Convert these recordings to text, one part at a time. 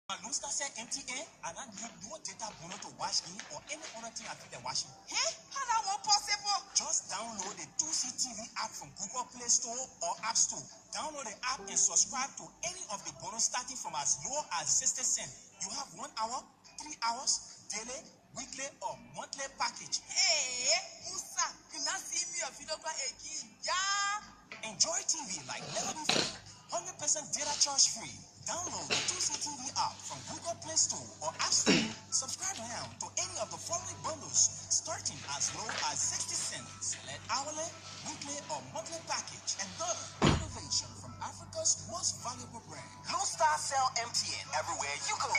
Lusta said MTN and I need no data bono to watch me or any other thing I feel like watching. Hey, how that one possible? Just download the 2CTV app from Google Play Store or App Store. Download the app and subscribe to any of the bonus starting from as low as 60 cents. You have 1 hour, 3 hours, daily, weekly, or monthly package. Hey, Musa, you not see me a video again? Yeah. Enjoy TV like never before. 100% data charge free. Download the 2CTV app from Google Play Store or App Store. Subscribe now to any of the following bundles starting as low as 60 cents. Select hourly, weekly, or monthly package. And learn innovation from Africa's most valuable brand. Blue Star sell MTN everywhere you go.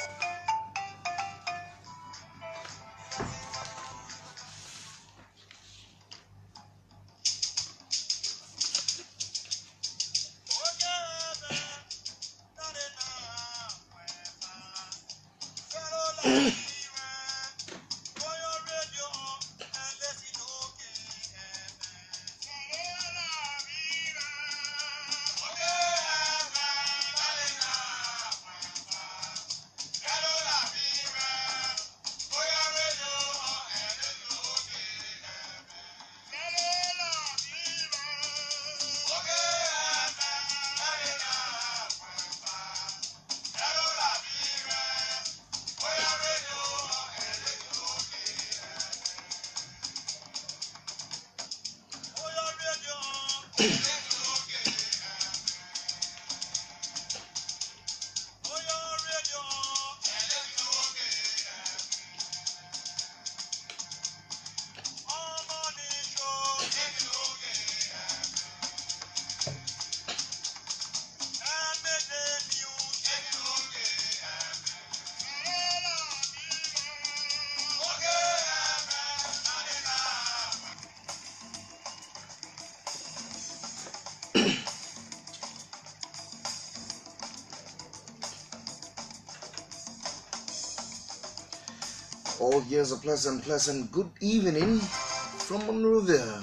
Oh, here's a pleasant good evening from Monrovia.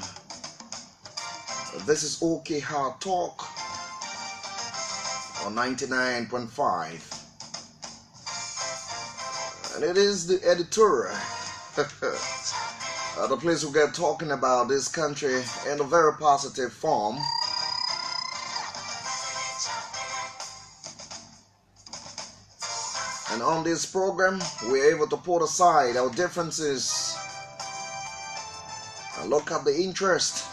This is OK Hard Talk on 99.5. And it is the editor, the place we get talking about this country in a very positive form. And on this program, we're able to put aside our differences and look at the interest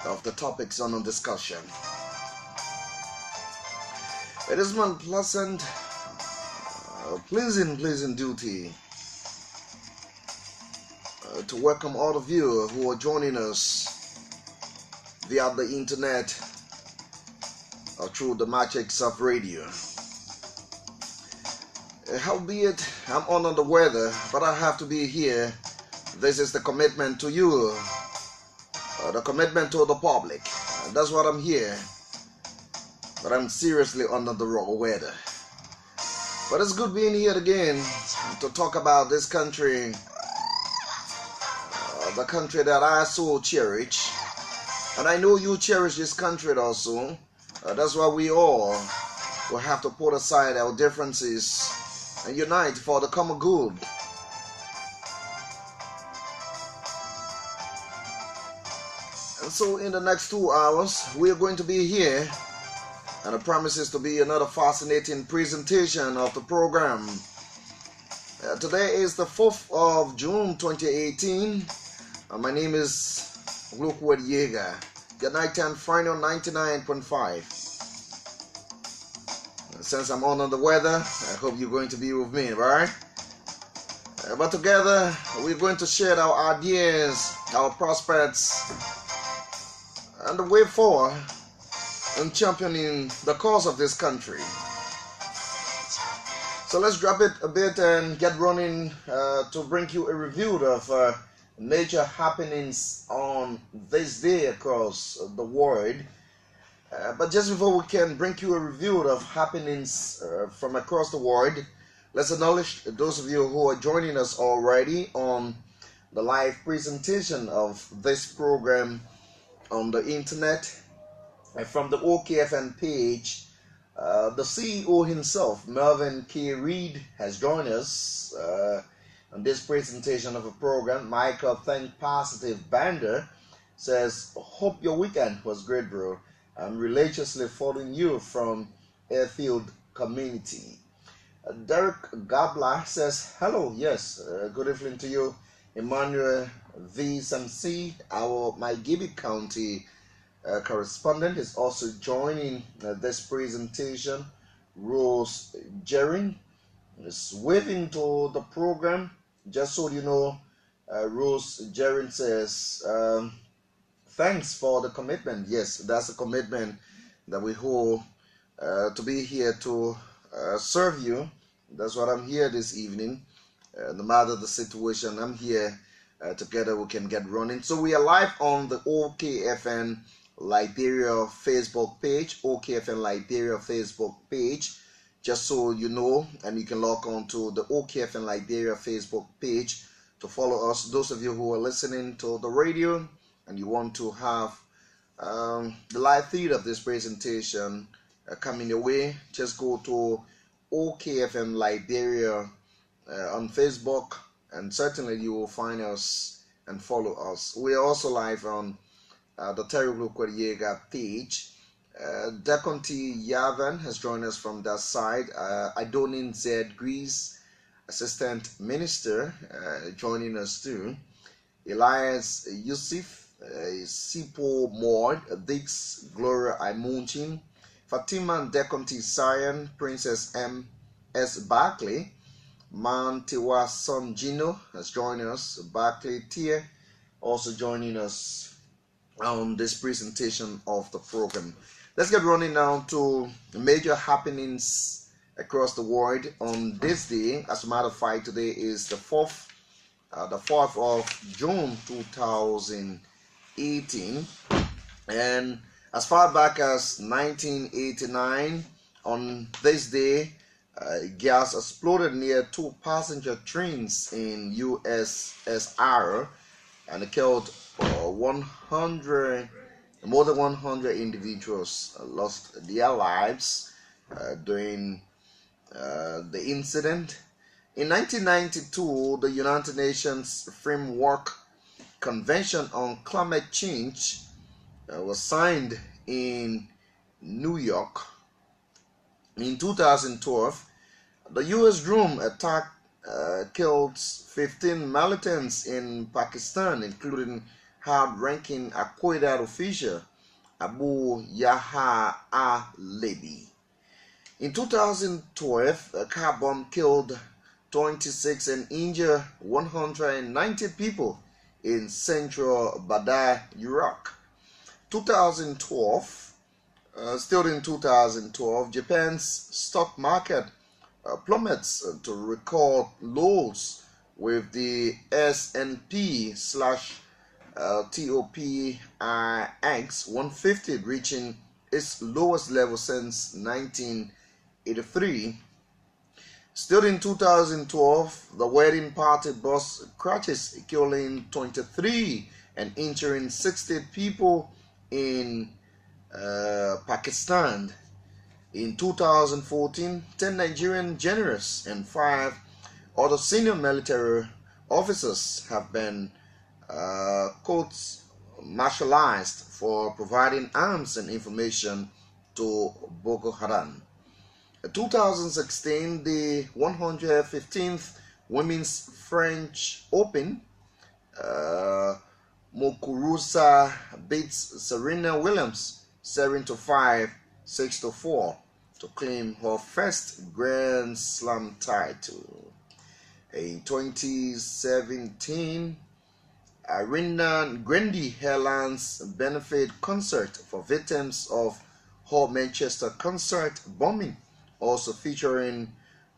of the topics under discussion. It is my pleasant duty to welcome all of you who are joining us via the internet or through the magics of radio. Howbeit, I'm under the weather, but I have to be here. This is the commitment to you, the commitment to the public. That's what I'm here. But I'm seriously under the raw weather. But it's good being here again to talk about this country, the country that I so cherish. And I know you cherish this country also. That's why we all will have to put aside our differences and unite for the common good. And so in the next 2 hours, we are going to be here, and it promises to be another fascinating presentation of the program. Today is the 4th of June 2018. My name is Yeagar. Good night and Friday on 99.5. Since I'm on the weather, I hope you're going to be with me, right? But together, we're going to share our ideas, our prospects, and the way forward in championing the cause of this country. So let's drop it a bit and get running to bring you a review of major happenings on this day across the world. But just before we can bring you a review of happenings from across the world, let's acknowledge those of you who are joining us already on the live presentation of this program on the internet from the OKFN page The CEO himself, Melvin K. Reed, has joined us on this presentation of a program. Michael Thank Positive Bander says, hope your weekend was great, bro. I'm religiously following you from Airfield Community. Derek Gabla says, hello, yes, good evening to you. Emmanuel V. Samsi, my Gibby County correspondent, is also joining this presentation. Rose Jering is waving to the program. Just so you know, Rose Jering says, thanks for the commitment. Yes, that's a commitment that we hold to be here to serve you. That's what I'm here this evening. No matter the situation, I'm here. Together we can get running. So we are live on the OKFN Liberia Facebook page, OKFN Liberia Facebook page, just so you know, and you can log on to the OKFN Liberia Facebook page to follow us. Those of you who are listening to the radio and you want to have the live feed of this presentation coming your way, just go to OKFM Liberia on Facebook, and certainly you will find us and follow us. We are also live on the Terrible Yeagar page. Deconti Yavan has joined us from that side. Idonin Z. Grease, Assistant Minister, joining us too. Elias Yusuf, Sipo Maud, Dix Gloria Imunchin, Fatima Deconti Sion, Princess M. S. Barkley, Mantiwa Son Gino has joined us. Barkley Tia also joining us on this presentation of the program. Let's get running now to major happenings across the world on this day. As a matter of fact, today is the 4th of June 2018, and as far back as 1989, on this day, gas exploded near two passenger trains in USSR, and it killed more than 100 individuals lost their lives during the incident. In 1992, the United Nations Framework Convention on Climate Change was signed in New York. In 2012, the U.S. drone attack killed 15 militants in Pakistan, including hard-ranking Al-Qaeda official Abu Yahya al-Libi. In 2012, a car bomb killed 26 and injured 190 people in central Baghdad, Iraq. 2012, still in 2012, Japan's stock market plummets to record lows, with the S&P/TOPIX 150 reaching its lowest level since 1983. Still in 2012, the wedding party bus crashes, killing 23 and injuring 60 people in Pakistan. In 2014, 10 Nigerian generals and 5 other senior military officers have been martialized for providing arms and information to Boko Haram. 2016, the 115th Women's French Open, Muguruza beats Serena Williams 7-5, 6-4 to claim her first Grand Slam title. In 2017, Ariana Grande Airlines benefit concert for victims of her Manchester concert bombing, also featuring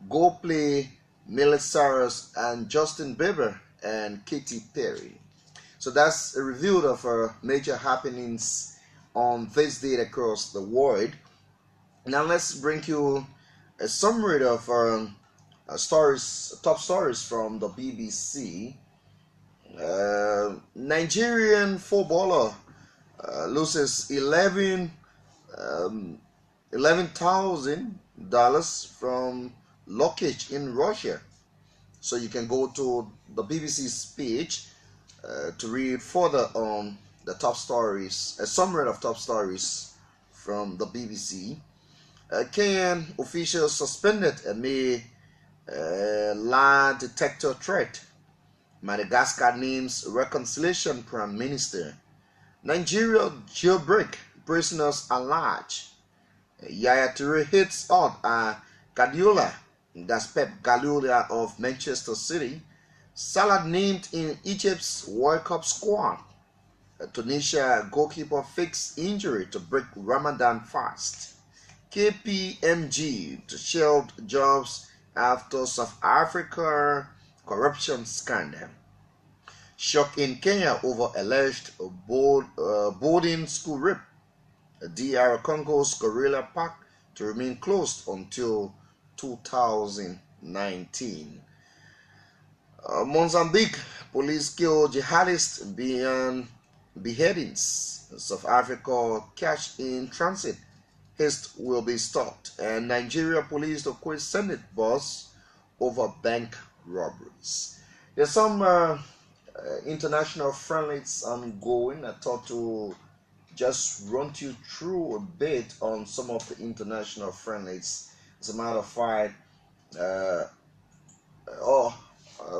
Goldplay, Miley Cyrus, and Justin Bieber and Katy Perry. So that's a review of major happenings on this day across the world. Now let's bring you a summary of top stories from the BBC. Nigerian footballer loses 11 $11,000 from Lokich in Russia. So you can go to the BBC's page to read further on the top stories, a summary of top stories from the BBC. Kenyan officials suspended amid lie detector threat. Madagascar names reconciliation prime minister. Nigeria jailbreak, prisoners at large. Yaya Toure hits out Guardiola, that's Pep Guardiola of Manchester City. Salah named in Egypt's World Cup squad. Tunisia goalkeeper fakes injury to break Ramadan fast. KPMG to shield jobs after South Africa corruption scandal. Shock in Kenya over alleged boarding school rape. DR Congo's Gorilla Park to remain closed until 2019. Mozambique police kill jihadists beyond beheadings. South Africa cash in transit haste will be stopped. And Nigeria police to quit Senate bus over bank robberies. There's some international friendlies ongoing. I thought to just run you through a bit on some of the international friendlies. As a matter of fact,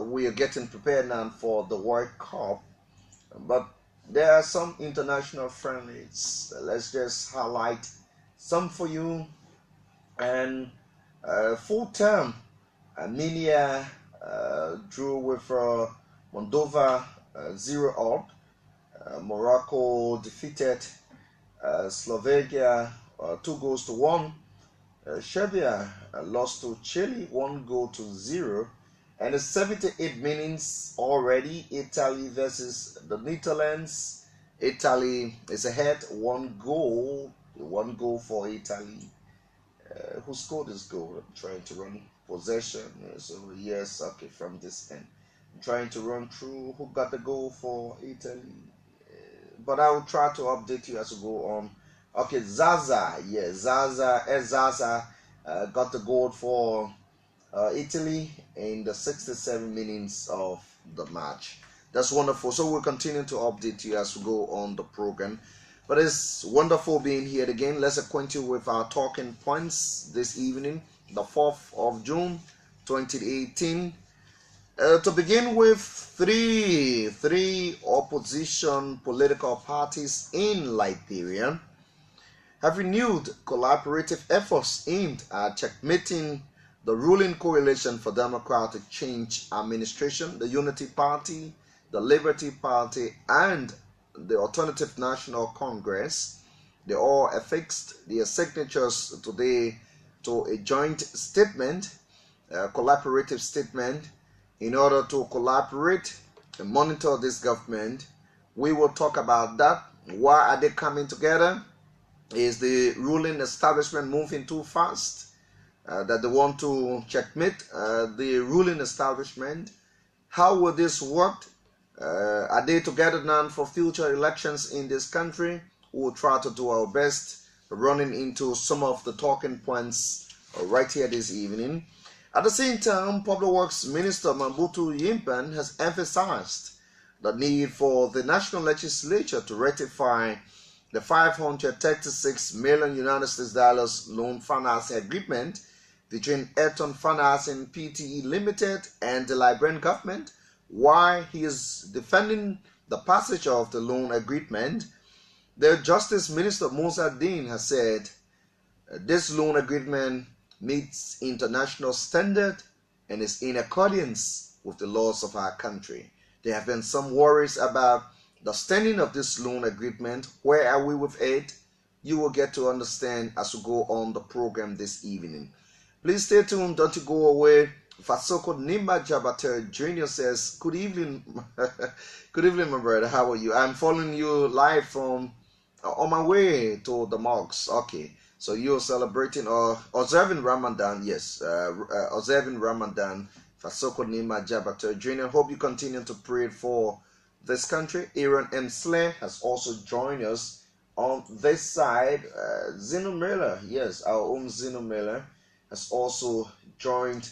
we are getting prepared now for the World Cup, but there are some international friendlies. Let's just highlight some for you. And full-term Armenia drew with Moldova 0-0. Morocco defeated Slovakia 2-1. Serbia lost to Chile 1-0. And it's 78 minutes already. Italy versus the Netherlands. Italy is ahead 1-0. 1-0 for Italy. Who scored this goal? I'm trying to run possession. So yes, okay, from this end. I'm trying to run through who got the goal for Italy. But I will try to update you as we go on. Okay, Zaza. Yeah, Zaza got the goal for Italy in the 67 minutes of the match. That's wonderful. So we'll continue to update you as we go on the program. But it's wonderful being here again. Let's acquaint you with our talking points this evening, the 4th of June, 2018. To begin with, three opposition political parties in Liberia have renewed collaborative efforts aimed at checkmating the ruling Coalition for Democratic Change administration, the Unity Party, the Liberty Party, and the Alternative National Congress. They all affixed their signatures today to a joint statement, a collaborative statement, in order to collaborate and monitor this government. We will talk about that. Why are they coming together? Is the ruling establishment moving too fast? That they want to checkmate the ruling establishment? How will this work? Are they together now for future elections in this country? We will try to do our best running into some of the talking points right here this evening. At the same time, Public Works Minister Mambutu Yimpan has emphasized the need for the national legislature to ratify the $536 million United States loan financing agreement between Ayrton Financing Pte. Limited and the Liberian government. Why he is defending the passage of the loan agreement, the Justice Minister Musa Dean has said this loan agreement meets international standard and is in accordance with the laws of our country. There have been some worries about the standing of this loan agreement. Where are we with it? You will get to understand as we go on the program this evening. Please stay tuned, don't you go away. Fasoko Nimba Jabater Jr. says, good evening, good evening, my brother. How are you? I'm following you live from on my way to the mosque. Okay, so you're celebrating or observing Ramadan? Yes, observing Ramadan. Fasoko Nimba Jabater Jr. Hope you continue to pray for this country. Aaron M. Slay has also joined us on this side, Zeno Miller, yes, our own Zeno Miller, has also joined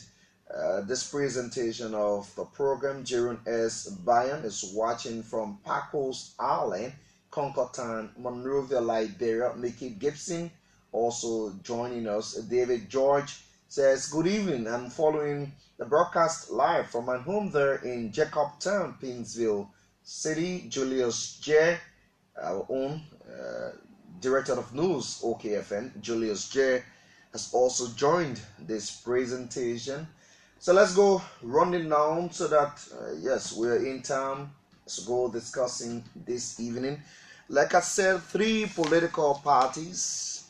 this presentation of the program. Jerome S. Bayan is watching from Pacos Island, Concortan, Monrovia, Liberia. Mickey Gibson also joining us. David George says, good evening. I'm following the broadcast live from my home there in Jacobtown, Painesville City. Julius J., our own director of news, OKFN, Julius J., has also joined this presentation. So let's go running down so that, yes, we're in time. Let's go discussing this evening. Like I said, 3 political parties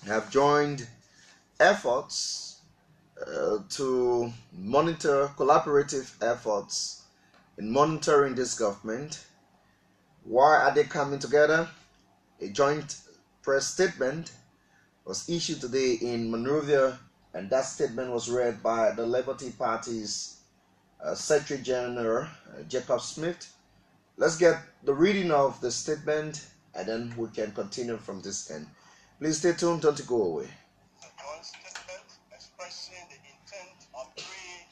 have joined efforts to monitor collaborative efforts in monitoring this government. Why are they coming together? A joint press statement was issued today in Monrovia, and that statement was read by the Liberty Party's Secretary General, Jacob Smith. Let's get the reading of the statement, and then we can continue from this end. Please stay tuned, don't go away. A joint statement expressing the intent of 3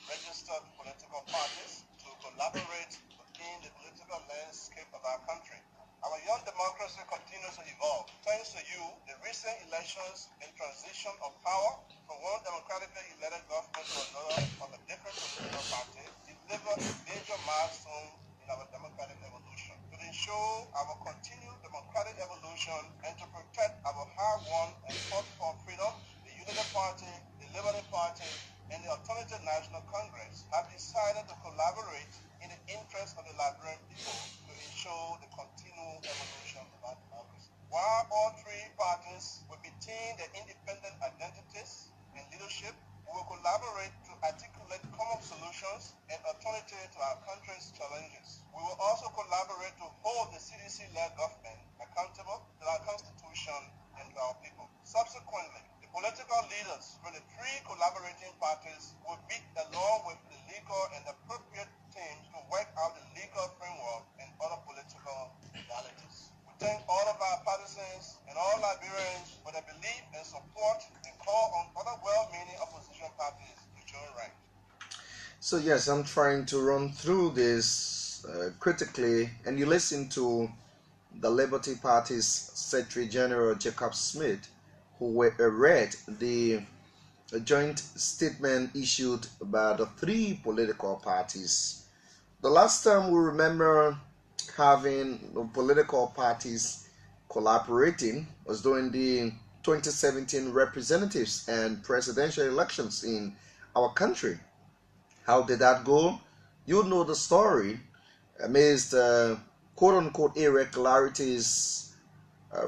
registered political parties to collaborate within the political landscape of our country. Our young democracy continues to evolve. Thanks to you, the recent elections and transition of power from one democratically elected government to another of a different political party deliver a major milestone in our democratic evolution. To ensure our continued democratic evolution and to protect our hard-won and fought-for freedom, the Unity Party, the Liberty Party, and the Alternative National Congress have decided to collaborate in the interest of the Liberian people to ensure the continual evolution of our democracy. While all 3 parties will retain their independent identities and leadership, we will collaborate to articulate common solutions and alternatives to our country's challenges. We will also collaborate to hold the CDC-led government accountable to our Constitution and to our people. Subsequently, the political leaders from the 3 collaborating parties will meet along with the legal and appropriate teams to work out the legal framework and other political realities. We thank all of our partisans and all Liberians for their belief and support and call on other well-meaning opposition parties to join ranks. So yes, I'm trying to run through this critically, and you listen to the Liberty Party's Secretary General Jacob Smith, who read the joint statement issued by the 3 political parties. The last time we remember having the political parties collaborating was during the 2017 representatives and presidential elections in our country. How did that go? You know the story. Amidst quote-unquote irregularities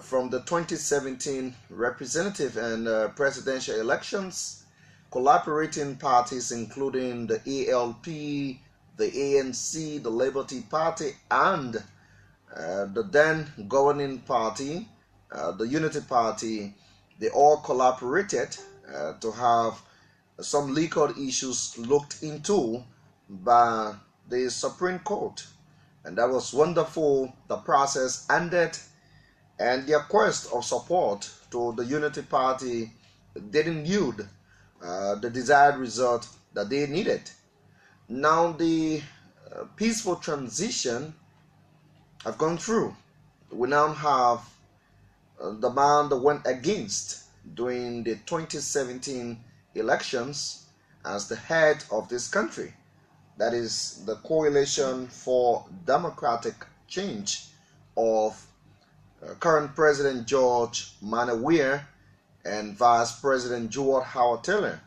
from the 2017 representative and presidential elections, collaborating parties including the ALP, the ANC, the Liberty Party, and the then governing party, the Unity Party, they all collaborated to have some legal issues looked into by the Supreme Court. And that was wonderful. The process ended, and their quest of support to the Unity Party didn't yield the desired result that they needed. Now the peaceful transition have gone through. We now have the man that went against during the 2017 elections as the head of this country. That is the Coalition for Democratic Change of current President George Weah and Vice President George Howard Taylor.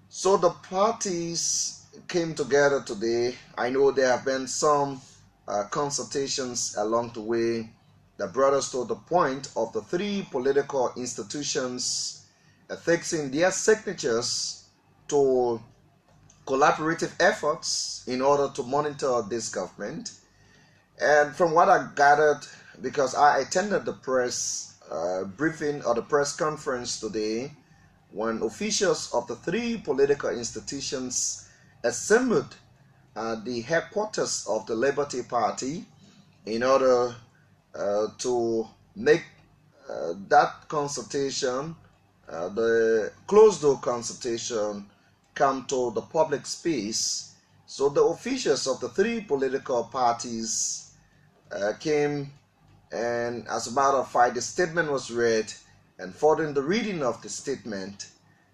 So the parties came together today. I know there have been some consultations along the way that brought us to the point of the 3 political institutions affixing their signatures to collaborative efforts in order to monitor this government. And from what I gathered, because I attended the press briefing or the press conference today, when officials of the 3 political institutions assembled at the headquarters of the Liberty Party in order to make that consultation, the closed-door consultation, come to the public space. So the officials of the three political parties came, and as a matter of fact, the statement was read, and following the reading of the statement,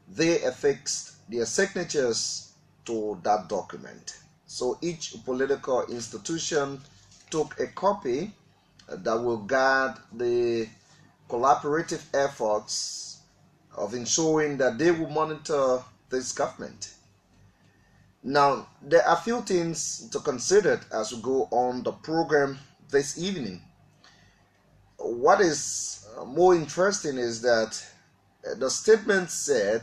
they affixed their signatures to that document. So each political institution took a copy that will guide the collaborative efforts of ensuring that they will monitor this government. Now, there are a few things to consider as we go on the program this evening. What is more interesting is that the statement said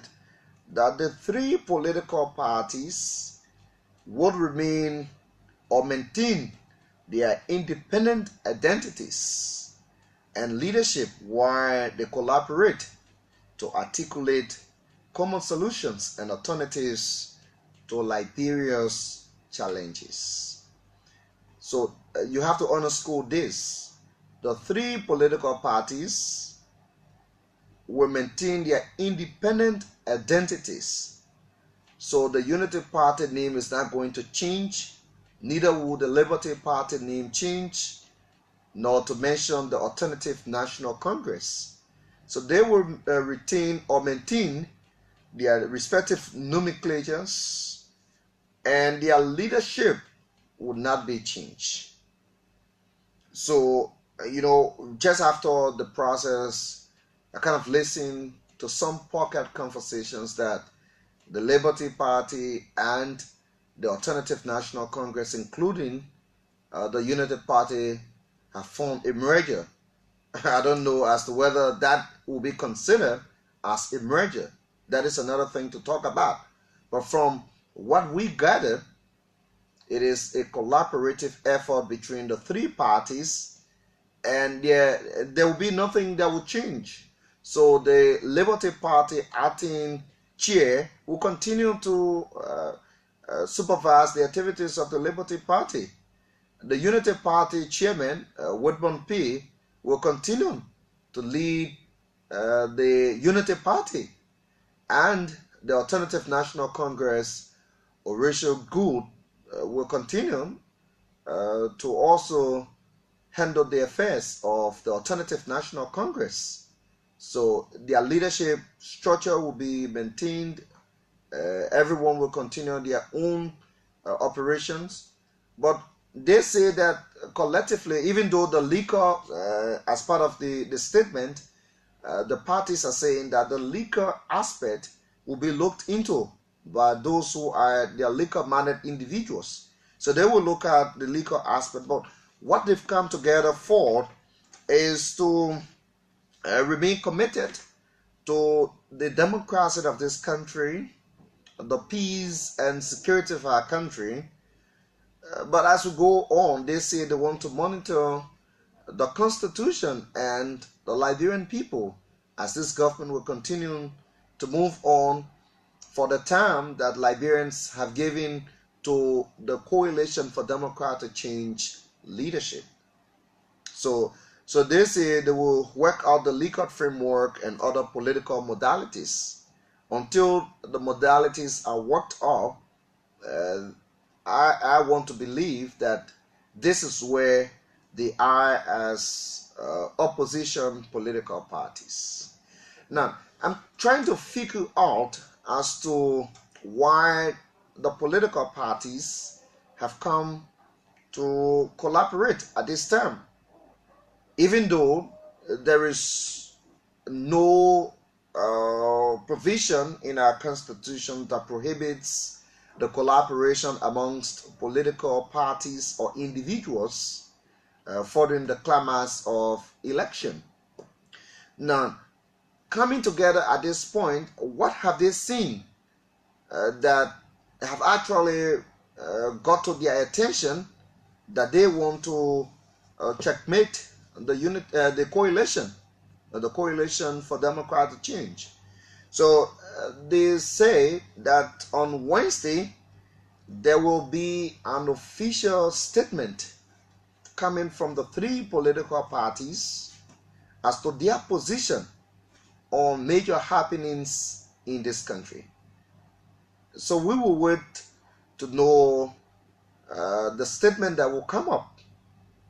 that the three political parties would remain or maintain their independent identities and leadership while they collaborate to articulate common solutions and alternatives to Liberia's challenges. So you have to underscore this. The three political parties will maintain their independent identities. So the Unity Party name is not going to change, neither will the Liberty Party name change, nor to mention the Alternative National Congress. So they will retain or maintain their respective nomenclatures, and their leadership would not be changed. So, just after the process, I kind of listened to some pocket conversations that the Liberty Party and the Alternative National Congress, including the United Party, have formed a merger. I don't know as to whether that will be considered as a merger. That is another thing to talk about. But from what we gather, it is a collaborative effort between the three parties, and there will be nothing that will change. So the Liberty Party acting chair will continue to supervise the activities of the Liberty Party. The Unity Party chairman, Woodburn P., will continue to lead the Unity Party, and the Alternative National Congress, Horatio Gould, will continue to also handle the affairs of the Alternative National Congress. So their leadership structure will be maintained. Everyone will continue their own operations, but they say that collectively, even though the liquor, as part of the statement, the parties are saying that the liquor aspect will be looked into by those who are their liquor-minded individuals. So they will look at the liquor aspect, but what they've come together for is to remain committed to the democracy of this country, the peace and security of our country. But as we go on, they say they want to monitor the Constitution and the Liberian people as this government will continue to move on for the term that Liberians have given to the Coalition for Democratic Change leadership. So they say they will work out the Likert framework and other political modalities. Until the modalities are worked out, I want to believe that this is where they are as opposition political parties. Now, I'm trying to figure out as to why the political parties have come to collaborate at this time, even though there is no provision in our constitution that prohibits the collaboration amongst political parties or individuals following the clamors of election. Now, coming together at this point, what have they seen that have actually got to their attention that they want to checkmate the coalition for democratic change? So they say that on Wednesday there will be an official statement coming from the three political parties as to their position on major happenings in this country. So we will wait to know the statement that will come up.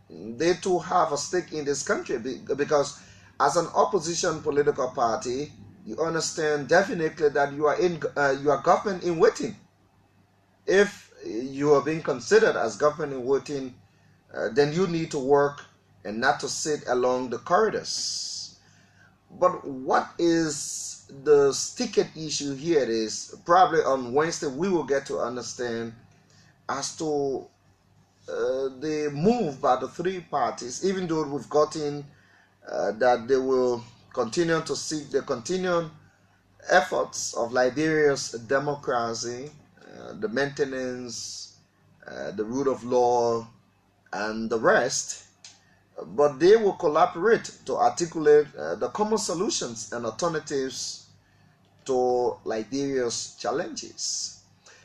They too have a stake in this country, because as an opposition political party, you understand definitely that you are government in waiting. If you are being considered as government in waiting, then you need to work and not to sit along the corridors. But what is the sticky issue here is probably on Wednesday we will get to understand as to the move by the three parties, even though we've gotten that they will continue to seek the continuing efforts of Liberia's democracy, the maintenance, the rule of law, and the rest, but they will collaborate to articulate the common solutions and alternatives to Liberia's challenges.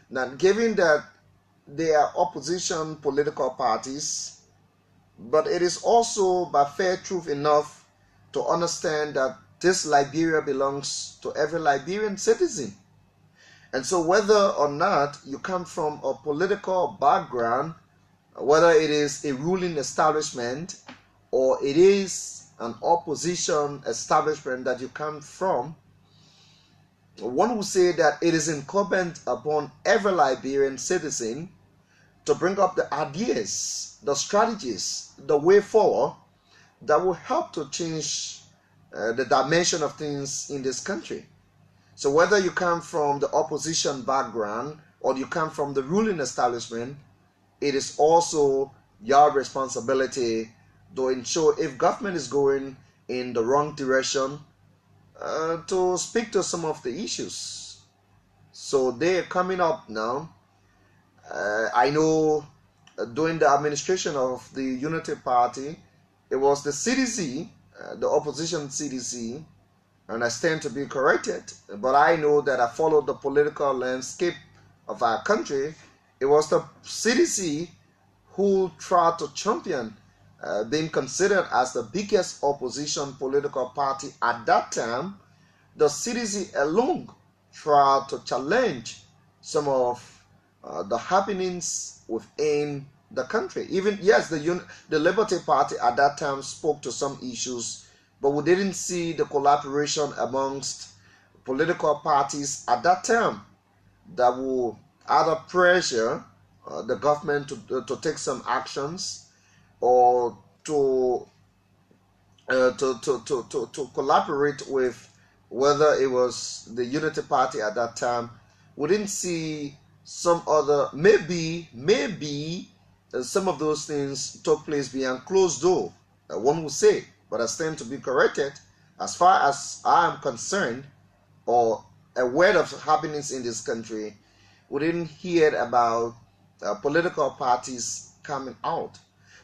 Now, given that they are opposition political parties, but it is also by fair truth enough to understand that this Liberia belongs to every Liberian citizen. And so whether or not you come from a political background, whether it is a ruling establishment or it is an opposition establishment that you come from, one would say that it is incumbent upon every Liberian citizen to bring up the ideas, the strategies, the way forward that will help to change the dimension of things in this country. So whether you come from the opposition background or you come from the ruling establishment, it is also your responsibility to ensure if government is going in the wrong direction, to speak to some of the issues. So they are coming up now. I know during the administration of the Unity Party, it was the CDC, the opposition CDC, and I stand to be corrected, but I know that I followed the political landscape of our country. It was the CDC who tried to champion being considered as the biggest opposition political party at that time. The CDC alone tried to challenge some of the happenings within the country. Even, yes, the Liberty Party at that time spoke to some issues, but we didn't see the collaboration amongst political parties at that time that will either pressure the government to take some actions or to collaborate with, whether it was the Unity Party at that time. We didn't see some other, maybe some of those things took place behind closed door, one would say, but I stand to be corrected. As far as I am concerned, or aware of happenings in this country, we didn't hear about political parties coming out.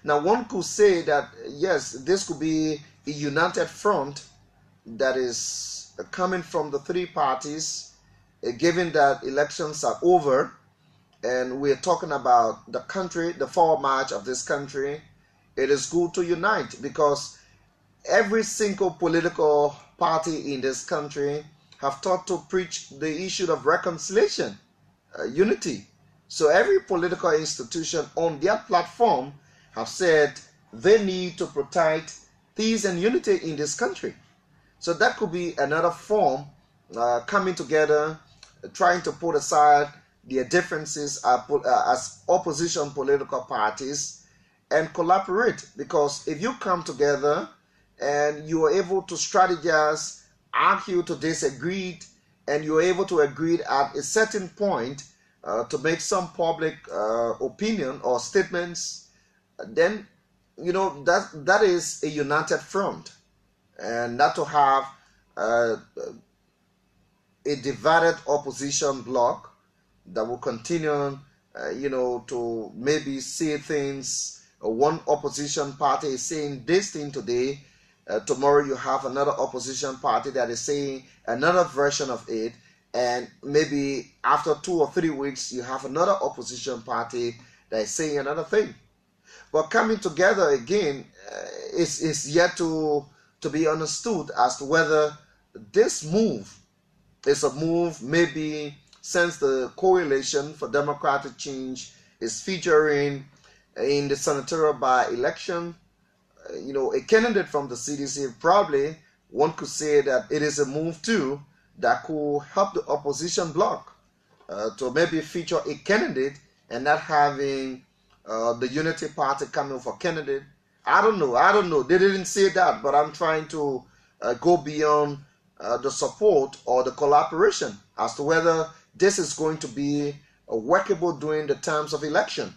Now, one could say that, yes, this could be a united front that is coming from the three parties, given that elections are over and we're talking about the country, the forward march of this country. It is good to unite, because every single political party in this country have taught to preach the issue of reconciliation, unity. So every political institution on their platform have said they need to protect peace and unity in this country. So that could be another form, coming together, trying to put aside their differences as opposition political parties and collaborate. Because if you come together and you are able to strategize, argue to disagree, and you're able to agree at a certain point to make some public opinion or statements, then that is a united front, and not to have a divided opposition bloc that will continue to maybe say things. One opposition party is saying this thing today, tomorrow you have another opposition party that is saying another version of it, and maybe after 2 or 3 weeks you have another opposition party that is saying another thing. But coming together again is yet to to be understood as to whether this move is a move, maybe since the Coalition for Democratic Change is featuring in the senatorial by-election, a candidate from the CDC, probably one could say that it is a move too that could help the opposition bloc to maybe feature a candidate and not having the Unity Party coming for candidate. I don't know. They didn't say that, but I'm trying to go beyond the support or the collaboration as to whether this is going to be workable during the times of election.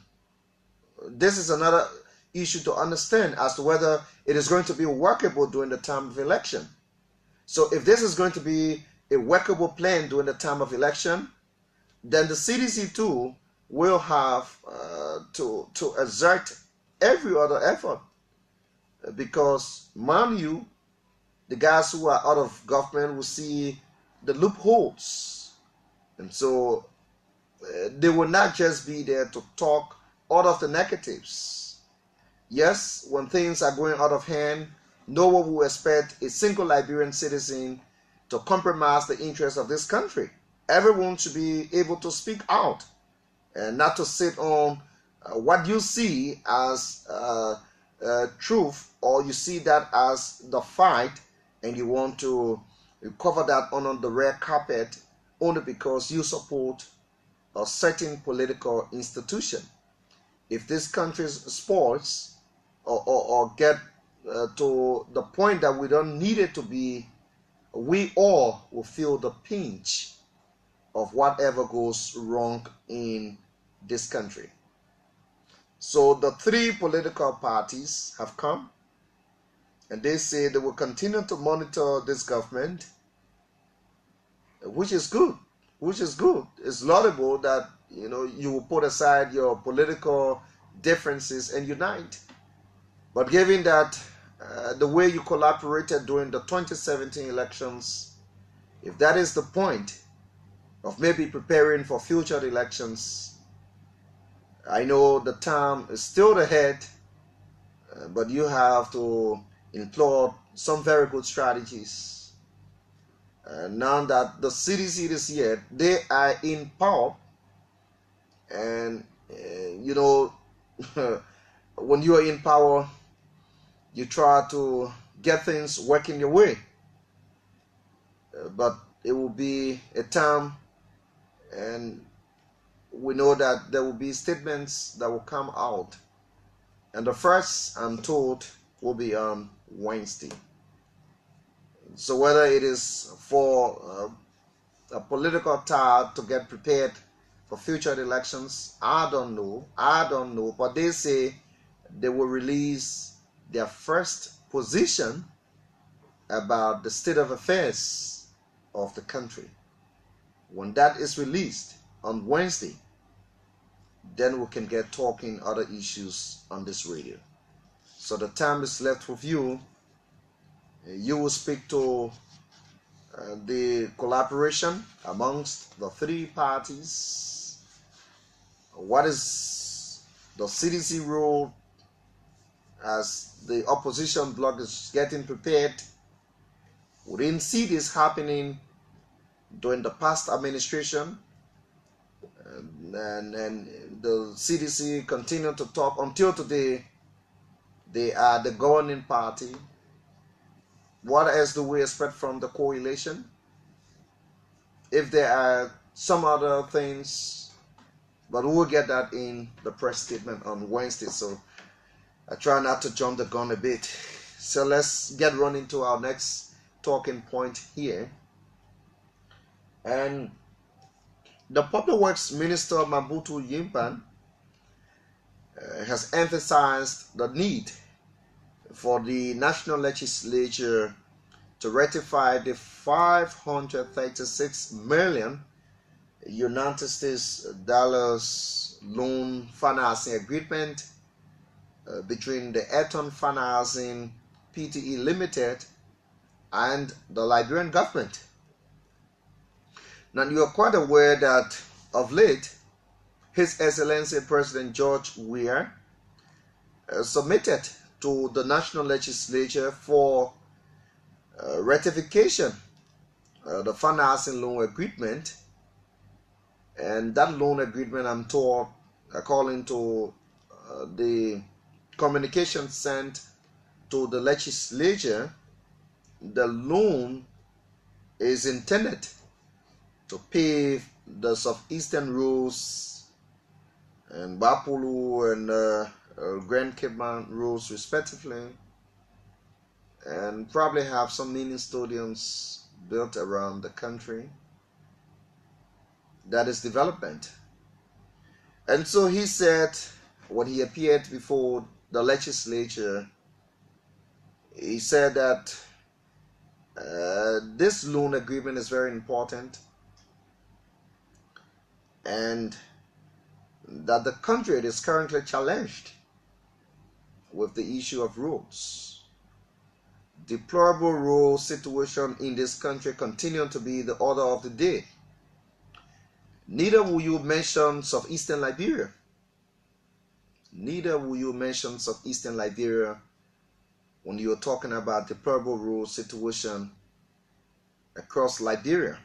This is another issue to understand as to whether it is going to be workable during the time of election. So if this is going to be a workable plan during the time of election, then the CDC too will have to exert every other effort, because mind you, the guys who are out of government will see the loopholes, and so they will not just be there to talk out of the negatives. Yes, when things are going out of hand, no one will expect a single Liberian citizen to compromise the interests of this country. Everyone should be able to speak out and not to sit on what you see as truth, or you see that as the fight, and you want to cover that under the red carpet only because you support a certain political institution. If this country's sports or get to the point that we don't need it to be, we all will feel the pinch of whatever goes wrong in this country. So the three political parties have come and they say they will continue to monitor this government, which is good. It's laudable that you will put aside your political differences and unite. But given that the way you collaborated during the 2017 elections, if that is the point of maybe preparing for future elections, I know the time is still ahead, but you have to employ some very good strategies. Now that the CDC is here, they are in power, and when you are in power, you try to get things working your way, but it will be a time, and we know that there will be statements that will come out, and the first, I'm told, will be on Wednesday. So whether it is for a political tie to get prepared for future elections, I don't know, but they say they will release their first position about the state of affairs of the country. When that is released on Wednesday, then we can get talking other issues on this radio. So the time is left with you. You will speak to the collaboration amongst the three parties. What is the CDC role as the opposition bloc is getting prepared? We didn't see this happening during the past administration, and the CDC continued to talk until today. They are the governing party. What else do we expect from the coalition? If there are some other things, but we'll get that in the press statement on Wednesday, so I try not to jump the gun a bit. So let's get running to our next talking point here. And the Public Works Minister Mabutu Yimpan has emphasized the need for the National Legislature to ratify the $536 million United States dollars loan financing agreement between the Eton Financing Pte. Limited and the Liberian government. Now, you are quite aware that of late, His Excellency President George Weah submitted to the National Legislature for ratification, the financing loan agreement, and that loan agreement, I'm told, according to the communication sent to the legislature, the loan is intended to pave the southeastern roads and Bapulu and Grand Cape roads respectively, and probably have some mini stadiums built around the country. That is development. And so he said, when he appeared before the legislature, he said that this loan agreement is very important, and that the country is currently challenged with the issue of roads. Deplorable road situation in this country continue to be the order of the day. Neither will you mention southeastern Liberia. Neither will you mention southeastern Liberia when you're talking about deplorable road situation across Liberia.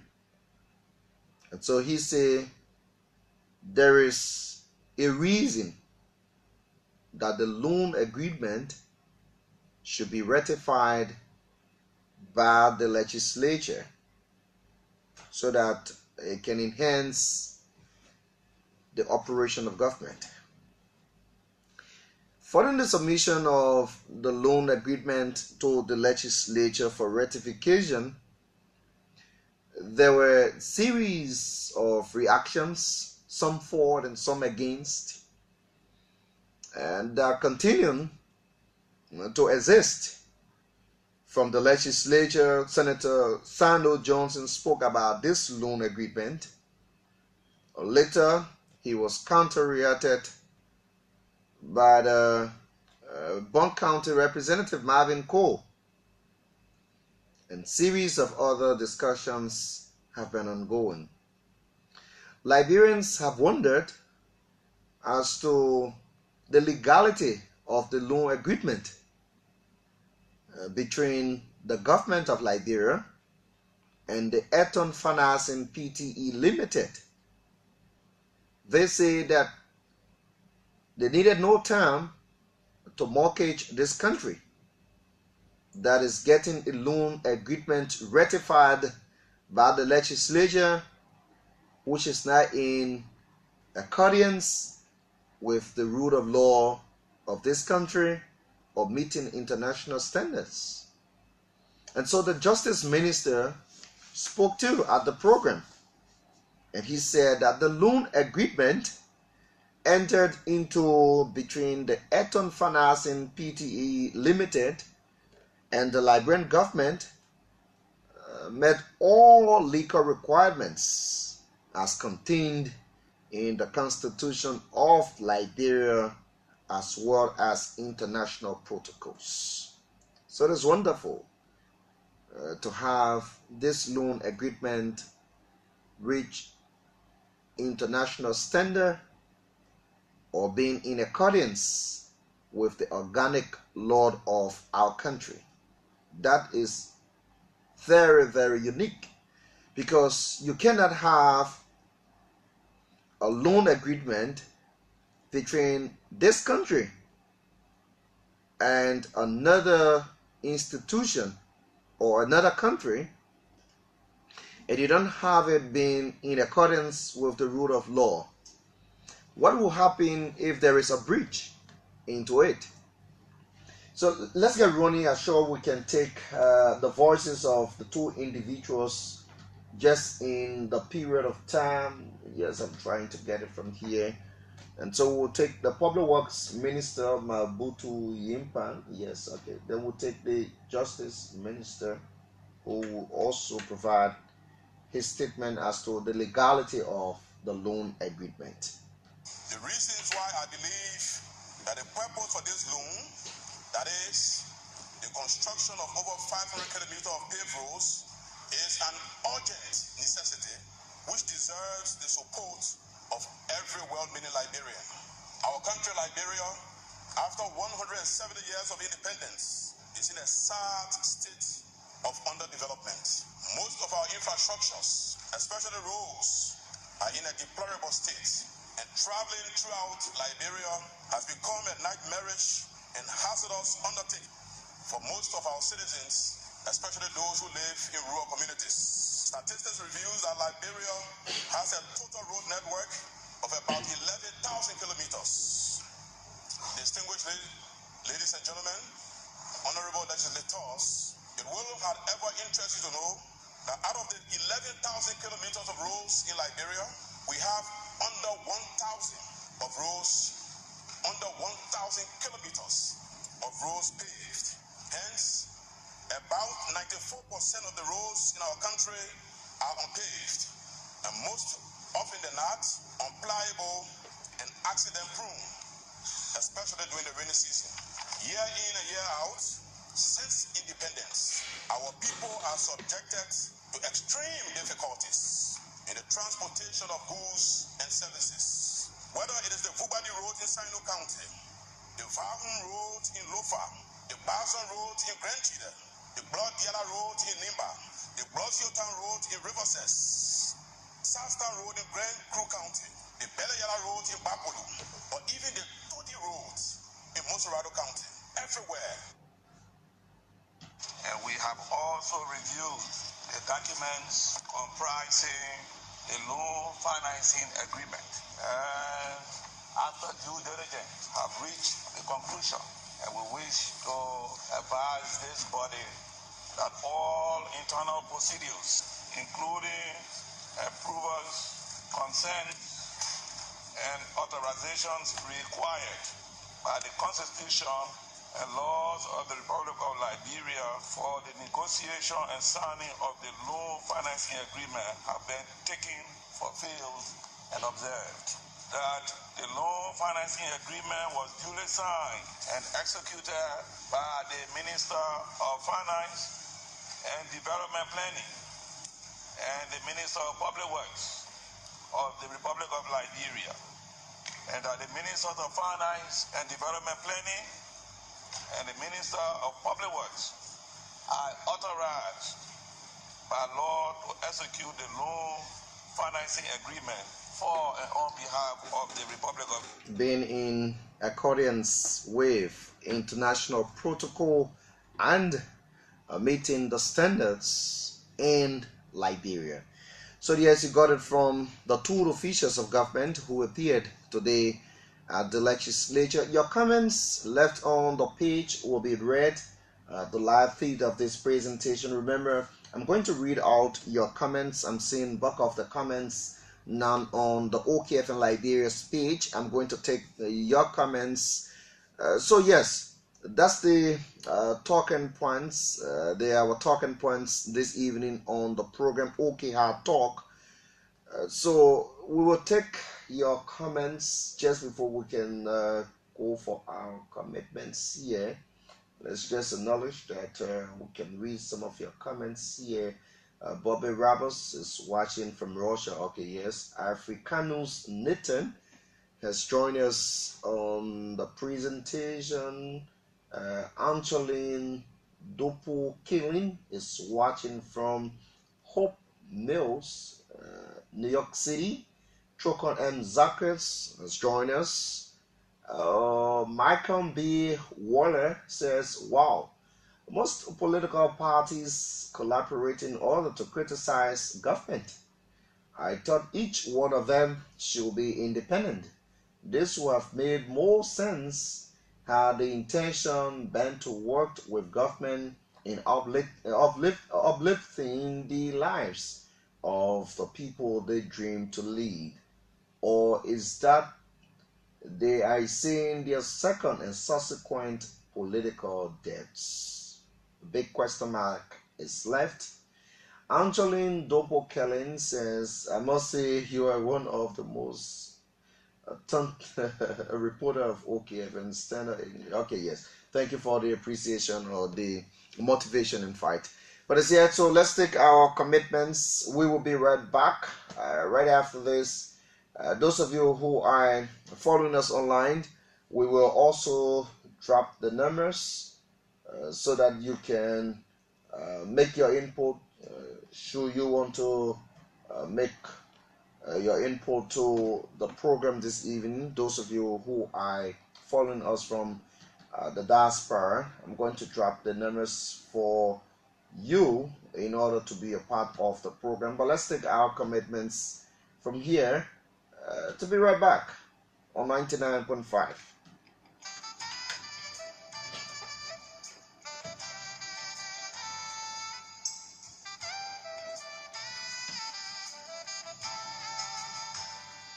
And so he said there is a reason that the loan agreement should be ratified by the legislature so that it can enhance the operation of government. Following the submission of the loan agreement to the legislature for ratification, there were a series of reactions, some for and some against, and are continuing to exist. From the legislature, Senator Sando Johnson spoke about this loan agreement. Later, he was counter-reacted by the Bond County Representative Marvin Cole. And series of other discussions have been ongoing. Liberians have wondered as to the legality of the loan agreement between the government of Liberia and the Eton Financing Pte. Limited. They say that they needed no time to mortgage this country, that is getting a loan agreement ratified by the legislature, which is now in accordance with the rule of law of this country, of meeting international standards. And so the Justice Minister spoke too at the program, and he said that the loan agreement entered into between the Eton Financing Pte. Limited and the Liberian government met all legal requirements as contained in the Constitution of Liberia, as well as international protocols. So it is wonderful to have this loan agreement reach international standard or being in accordance with the organic law of our country. That is very, very unique, because you cannot have a loan agreement between this country and another institution or another country, and you don't have it being in accordance with the rule of law. What will happen if there is a breach into it? So let's get running. I'm sure we can take the voices of the two individuals just in the period of time. Yes, I'm trying to get it from here. And so we'll take the Public Works Minister, Mabutu Yimpan. Yes, okay. Then we'll take the Justice Minister, who will also provide his statement as to the legality of the loan agreement. The reasons why I believe that the purpose for this loan, that is the construction of over 500 kilometers of paved roads, is an urgent necessity which deserves the support of every well-meaning Liberian. Our country, Liberia, after 170 years of independence, is in a sad state of underdevelopment. Most of our infrastructures, especially roads, are in a deplorable state, and traveling throughout Liberia has become a nightmarish and hazardous undertaking for most of our citizens, especially those who live in rural communities. Statistics reveals that Liberia has a total road network of about 11,000 kilometers. Distinguished ladies and gentlemen, honorable legislators, it will, however, interest you to know that out of the 11,000 kilometers of roads in Liberia, we have under 1,000 of roads, under 1,000 kilometers of roads paved. Hence, about 94% of the roads in our country are unpaved, and most often than not, unpliable and accident prone, especially during the rainy season. Year in and year out, since independence, our people are subjected to extreme difficulties in the transportation of goods and services. Whether it is the Vubadi Road in Sino County, the Vahun Road in Lofa, the Bazan Road in Grandchida, the Blood Yala Road in Nimba, the Blosiotan Road in Riverses, Sastan Road in Grand Cru County, the Bela Yala Road in Bakulu, or even the Todi Road in Mosorado County, everywhere. And we have also reviewed the documents comprising the loan financing agreement, and after due diligence have reached the conclusion, and we wish to advise this body that all internal procedures, including approvals, consents, and authorizations required by the Constitution and laws of the Republic of Liberia for the negotiation and signing of the loan financing agreement have been taken, fulfilled, and observed. That the loan financing agreement was duly signed and executed by the Minister of Finance and Development Planning and the Minister of Public Works of the Republic of Liberia, and that the Minister of Finance and Development Planning and the Minister of Public Works are authorized by law to execute the loan financing agreement for and on behalf of the Republic of... Being in accordance with international protocol and meeting the standards in Liberia. So yes, you got it from the two officials of government who appeared today at the legislature. Your comments left on the page will be read the live feed of this presentation. Remember, I'm going to read out your comments. I'm seeing bulk of the comments now on the OKF and Liberia's page. I'm going to take your comments. So yes, that's the talking points. They are our talking points this evening on the program OK Hard Talk. So we will take your comments just before we can go for our commitments here. Let's just acknowledge that we can read some of your comments here. Bobby Rabos is watching from Russia. Okay, yes. Africanus Nathan has joined us on the presentation. Angeline Dopo Killing is watching from Hope Mills, New York City. Trocon M. Zacharias has joined us. Michael B. Waller says, wow, most political parties collaborate in order to criticize government. I thought each one of them should be independent. This would have made more sense had the intention been to work with government in uplifting the lives of the people they dream to lead. Or is that they are seeing their second and subsequent political debts? The big question mark is left. Angeline Dopo Kellen says, I must say you are one of the most a reporter of OKF and standard. Okay, yes. Thank you for the appreciation or the motivation in fight. But it's yet, so let's take our commitments. We will be right back right after this. Those of you who are following us online, we will also drop the numbers so that you can make your input. Should you want to make your input to the program this evening, those of you who are following us from the diaspora, I'm going to drop the numbers for you in order to be a part of the program. But let's take our commitments from here to be right back on 99.5.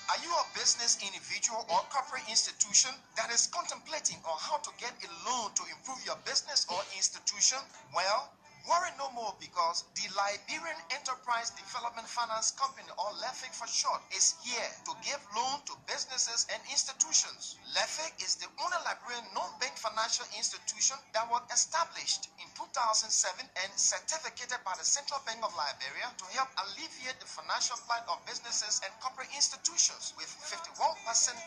Are you a business, individual, or corporate institution that is contemplating on how to get a loan to improve your business or institution? Well, worry no more, because the Liberian Enterprise Development Finance Company, or LEFIC for short, is here to give loan to businesses and institutions. LEFIC is the only Liberian non-bank financial institution that was established in 2007 and certificated by the Central Bank of Liberia to help alleviate the financial plight of businesses and corporate institutions, with 51%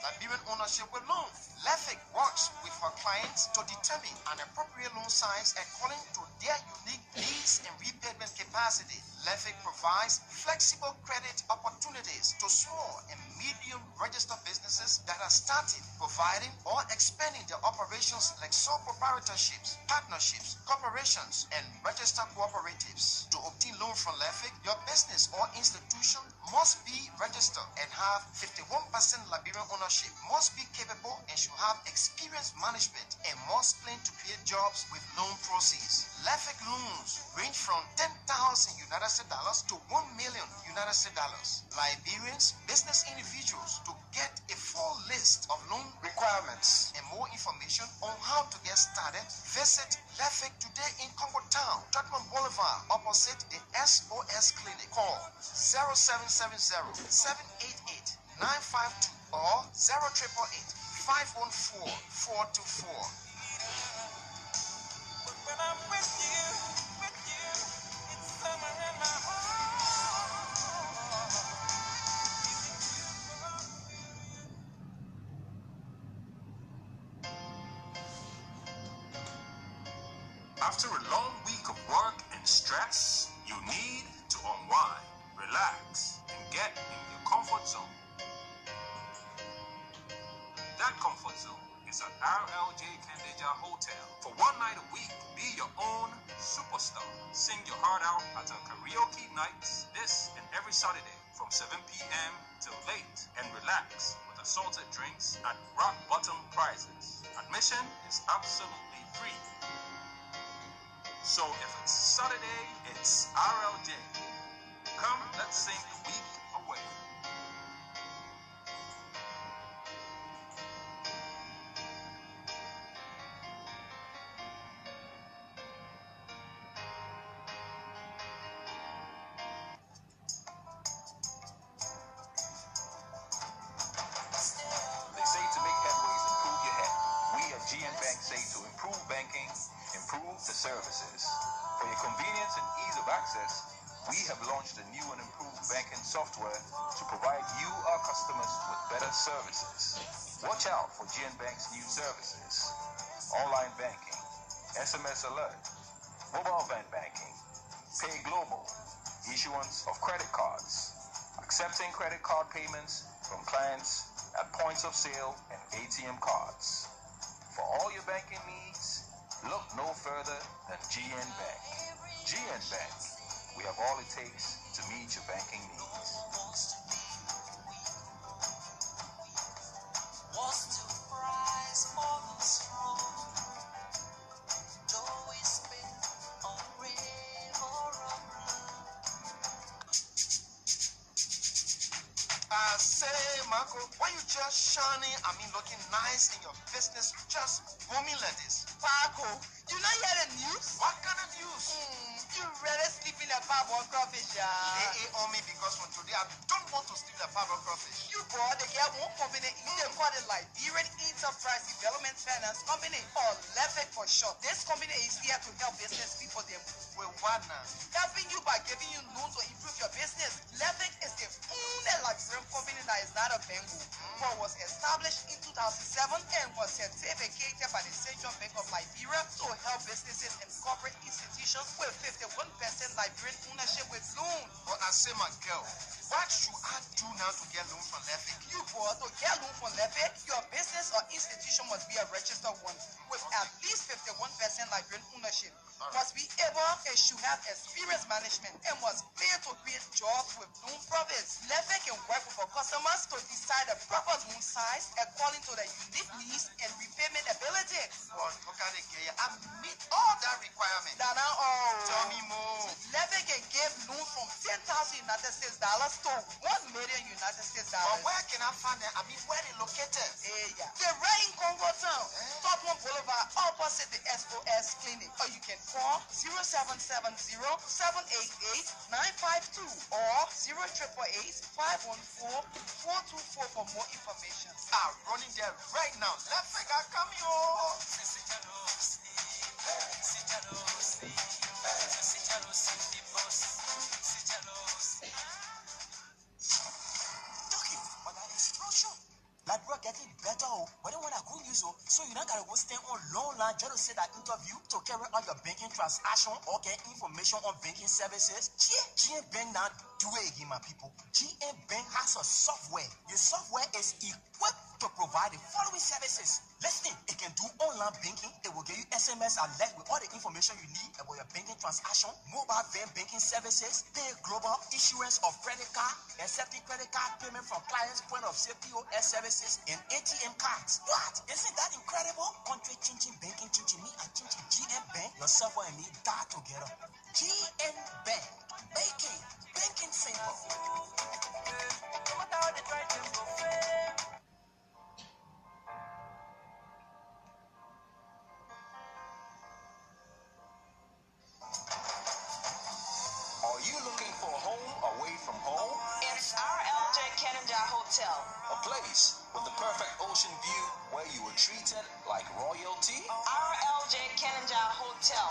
Liberian ownership with loans. LEFIC works with her clients to determine an appropriate loan size according to their unique needs and repayment capacity. LEFIC provides flexible credit opportunities to small and medium registered businesses that are starting, providing, or expanding their operations, like sole proprietorships, partnerships, corporations, and registered cooperatives. To obtain loan from LEFIC, your business or institution must be registered and have 51% Liberian ownership, must be capable and should have experienced management, and must plan to create jobs with loan proceeds. LEFIC loans range from $10,000 United States dollars to $1 million United States dollars. Liberians, business individuals, to get a full list of loan requirements and more information on how to get started, visit LEFIC today in Congo Town, Tottenham Boulevard, opposite the SOS Clinic. Call 0770-788-952 or 0888-514-424. When I'm with you, it's summer in my heart. After a long week of work and stress, you need to unwind, relax, and get in your comfort zone. That comfort zone is at RLJ Candeja Hotel. For one night a week, be your own superstar. Sing your heart out at our karaoke nights this and every Saturday from 7 p.m. till late, and relax with assorted drinks at rock bottom prices. Admission is absolutely free. So if it's Saturday, it's RLJ. Come, let's sing the week away. They say to make headways, improve your head. We at GN Bank say to improve banking, improve the services. For your convenience and ease of access, we have launched a new and improved banking software to provide you, our customers, with better services. Watch out for GN Bank's new services: online banking, SMS alert, mobile banking, pay global, issuance of credit cards, accepting credit card payments from clients at points of sale and ATM cards. For all your banking needs, look no further than GN Bank. GN Bank, we have all it takes to meet your banking needs. Say, Marco, why you just shining? Looking nice in your business, just booming like this. Paco, you not hear the news? What kind of news? You rather sleep in a pub or crawfish, yeah? They on me because from today I don't want to sleep in a pub or crawfish. You bought the girl won't company in the quarter like LIBERIA Enterprise Development Finance Company or LEFIC for short. This company is here to help business people them. With what now? Helping you by giving you loans to improve your business. LEFIC is the only LIBERIan company that is not a bank. But was established in 2007 and was certificated by the Central Bank of Liberia to help businesses and corporate institutions with 51% LIBERIan ownership with loan. But I say my girl, what should I do now to get loan from LEFIC? You bought to get loan from LEFIC, your business or institution must be a registered one with at least 51% LIBERIan ownership. Must be able and should have experience management and must pay to create jobs with loan profits. LEFIC can work with our customers to decide the proper loan size according to their unique needs and repayment ability. But okay, I meet all that requirement. Now, Tell me more. LEFIC can give loan from $10,000 United States dollars to $1 million United States But dollars. where can I find them? I mean, where they located? Yeah. They're right in Congo Town, Top One Boulevard, opposite the SOS Clinic. Or you can call 0770-788-952 or 0888-514-424 for more information. I'm running there right now. LEFIC, I come here. LIBERIA getting better, but then when I couldn't use so you not gotta go stand on long line just to say that interview to carry out your banking transaction or get information on banking services. GM Bank now do it again, my people. GM Bank has a software. The software is equipped to provide the following services. Listen, it can do online banking. It will give you SMS alert with all the information you need about your banking transaction, mobile van banking services, pay global issuance of credit card, accepting credit card payment from clients' point of sale POS services, and ATM cards. What? Isn't that incredible? Country changing banking, changing me and changing GM Bank. Your software and me die together. GM Bank, making banking simple. Are you looking for a home away from home? It's our LJ Canada Hotel. A place with the perfect ocean view where you were treated like royalty? Our LJ Canada Hotel.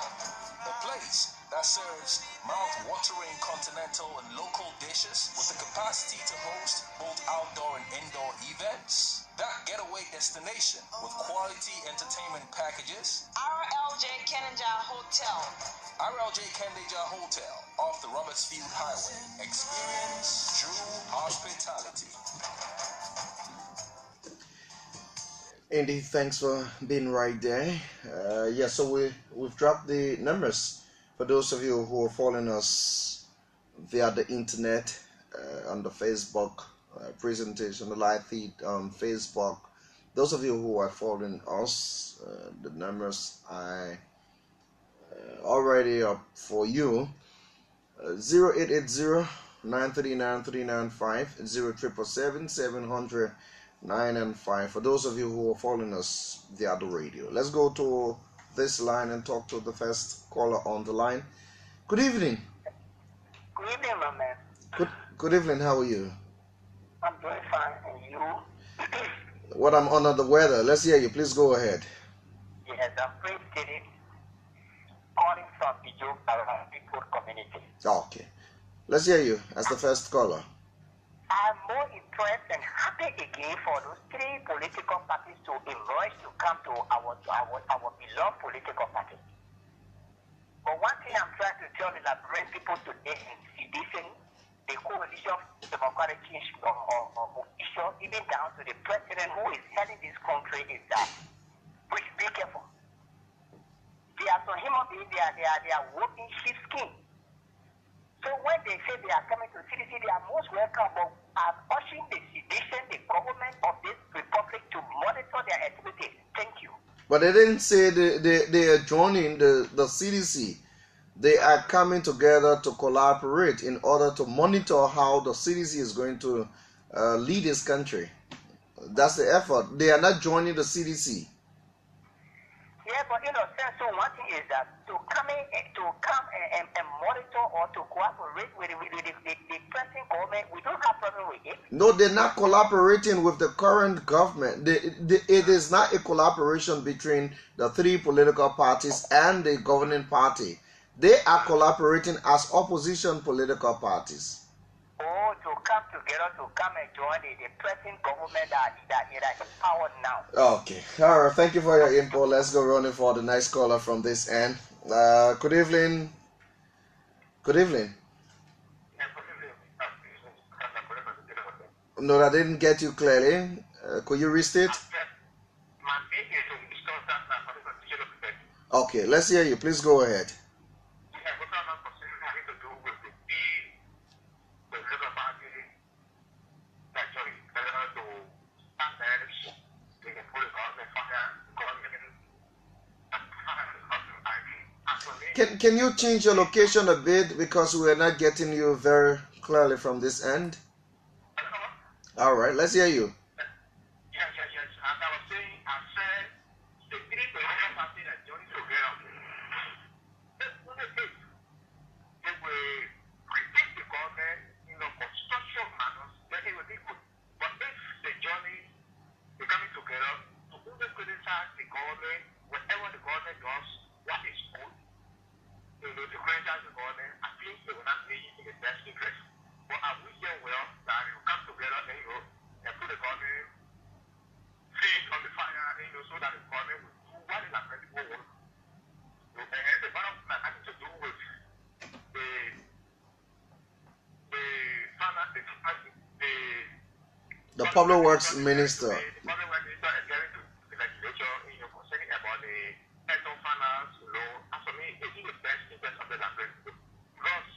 A place that serves mouth-watering continental and local dishes with the capacity to host both outdoor and indoor events? That getaway destination with quality entertainment packages? Our LJ Canada Hotel. RLJ Canada Hotel off the Robertsfield Highway. Experience true hospitality. Indeed, thanks for being right there. So we've dropped the numbers for those of you who are following us via the internet on the Facebook presentation, the live feed on Facebook. Those of you who are following us, the numbers I already up for you. 0880 939 395 0777 700 995 for those of you who are following us via the radio. Let's go to this line and talk to the first caller on the line. Good evening. Good evening, my man. Good evening. How are you? I'm doing fine, and you? What I'm under the weather. Let's hear you. Please go ahead. Yes, I'm Prince Kitty, calling from the Yeagar people community. Okay. Let's hear you as the first caller. I'm more impressed and happy again for those three political parties to emerge to come to our beloved political party. But one thing I'm trying to tell the Liberian people today is the coalition of democratic change or issue, even down to the president who is heading this country, is that please be careful. There are some human beings, they are walking sheepskin. So when they say they are coming to CDC, they are most welcome, but I'm urging the citizen, the government of this republic to monitor their activities. Thank you. But they didn't say they are joining the CDC. They are coming together to collaborate in order to monitor how the CDC is going to lead this country. That's the effort. They are not joining the CDC. Yeah, but so one thing is that to come and monitor or to cooperate with the present government, we don't have problem with it. No, they're not collaborating with the current government. It is not a collaboration between the three political parties and the governing party. They are collaborating as opposition political parties. Oh, to come together to come and join the present government that is powered now. Okay. All right. Thank you for your input. Let's go running for the next caller from this end. Good evening. Good evening. No, I didn't get you clearly. Could you restate? Okay, let's hear you. Please go ahead. Can you change your location a bit because we are not getting you very clearly from this end? All right, let's hear you. Yes. As I was saying, I said the three political parties that joined together. They will critique the government in a construction manner, then it will be good. But if the journey is coming together to only criticize the government, whatever the government does, what is good, to criticize the government, I think they will not be in the best interest. But I wish them well that you come together and put the government feet on the fire, so that the government will do what is applicable work. And the bottom line has to do with the Public Works Minister. The Public Works Minister is getting to the legislature concerning about the pension finance law. As for me, it is the best interest of the land. Because,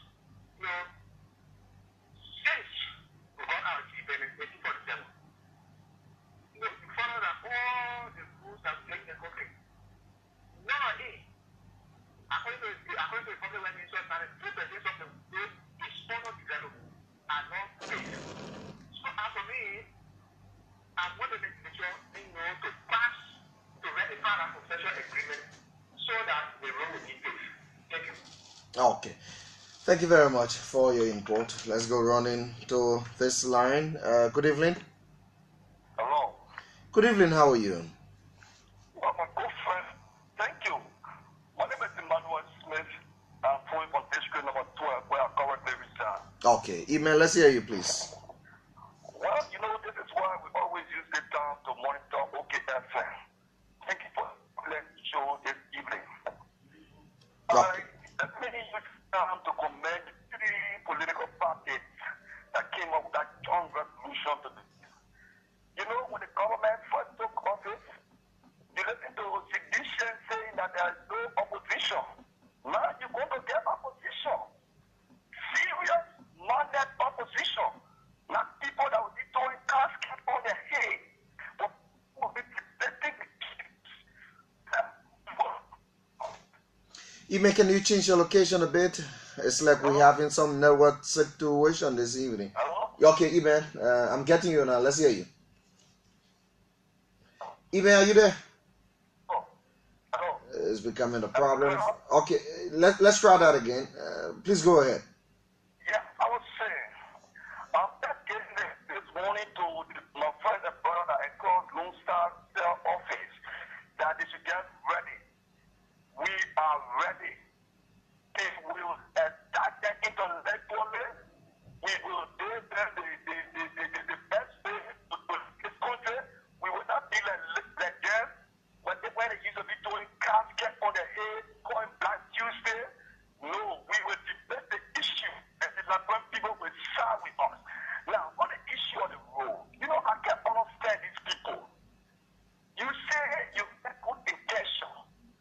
since we got our GPN in 1847, we follow that all the rules that make the country. Nowadays, according to the Public Works Minister, 2% of the road is further developed and not safe. So as for me, I want the legislature, to pass, to ratify that concession agreement so that the road will be safe. Thank you. Okay. Thank you very much for your input. Let's go running to this line. Good evening. Hello. Good evening. How are you? Well, my good friend, thank you. My name is Emmanuel Smith. I'm calling from district number 12, where I currently reside. Okay. Email, let's hear you, please. Well, this is why we always use the time to monitor OKFM. Thank you for letting me show this evening. Okay. Let me use time to commend three political parties that came up with that joint resolution today. When the government first took office, you listen to sedition saying that there is no opposition. Now you're going to get opposition. Serious, minded opposition. Not people that will be throwing caskets on their head, but will be protecting the kids. Email, can you change your location a bit? It's like we're having some network situation this evening. Hello? Okay, Email, I'm getting you now. Let's hear you. Email, are you there? Hello? It's becoming a problem. Okay, let's try that again. Please go ahead. Yeah, I was saying, I'm just getting this morning to my friend and brother that called Lone Star Cell office that they should get ready. We are ready. If we will attack them intellectually, we will give them the best way to this country. We will not be like them when they used to be doing casket on their head, calling Black Tuesday. No, we will debate the issue, and the Liberian people will side with us. Now, on the issue of the road, I can't understand these people. You say you have good intention,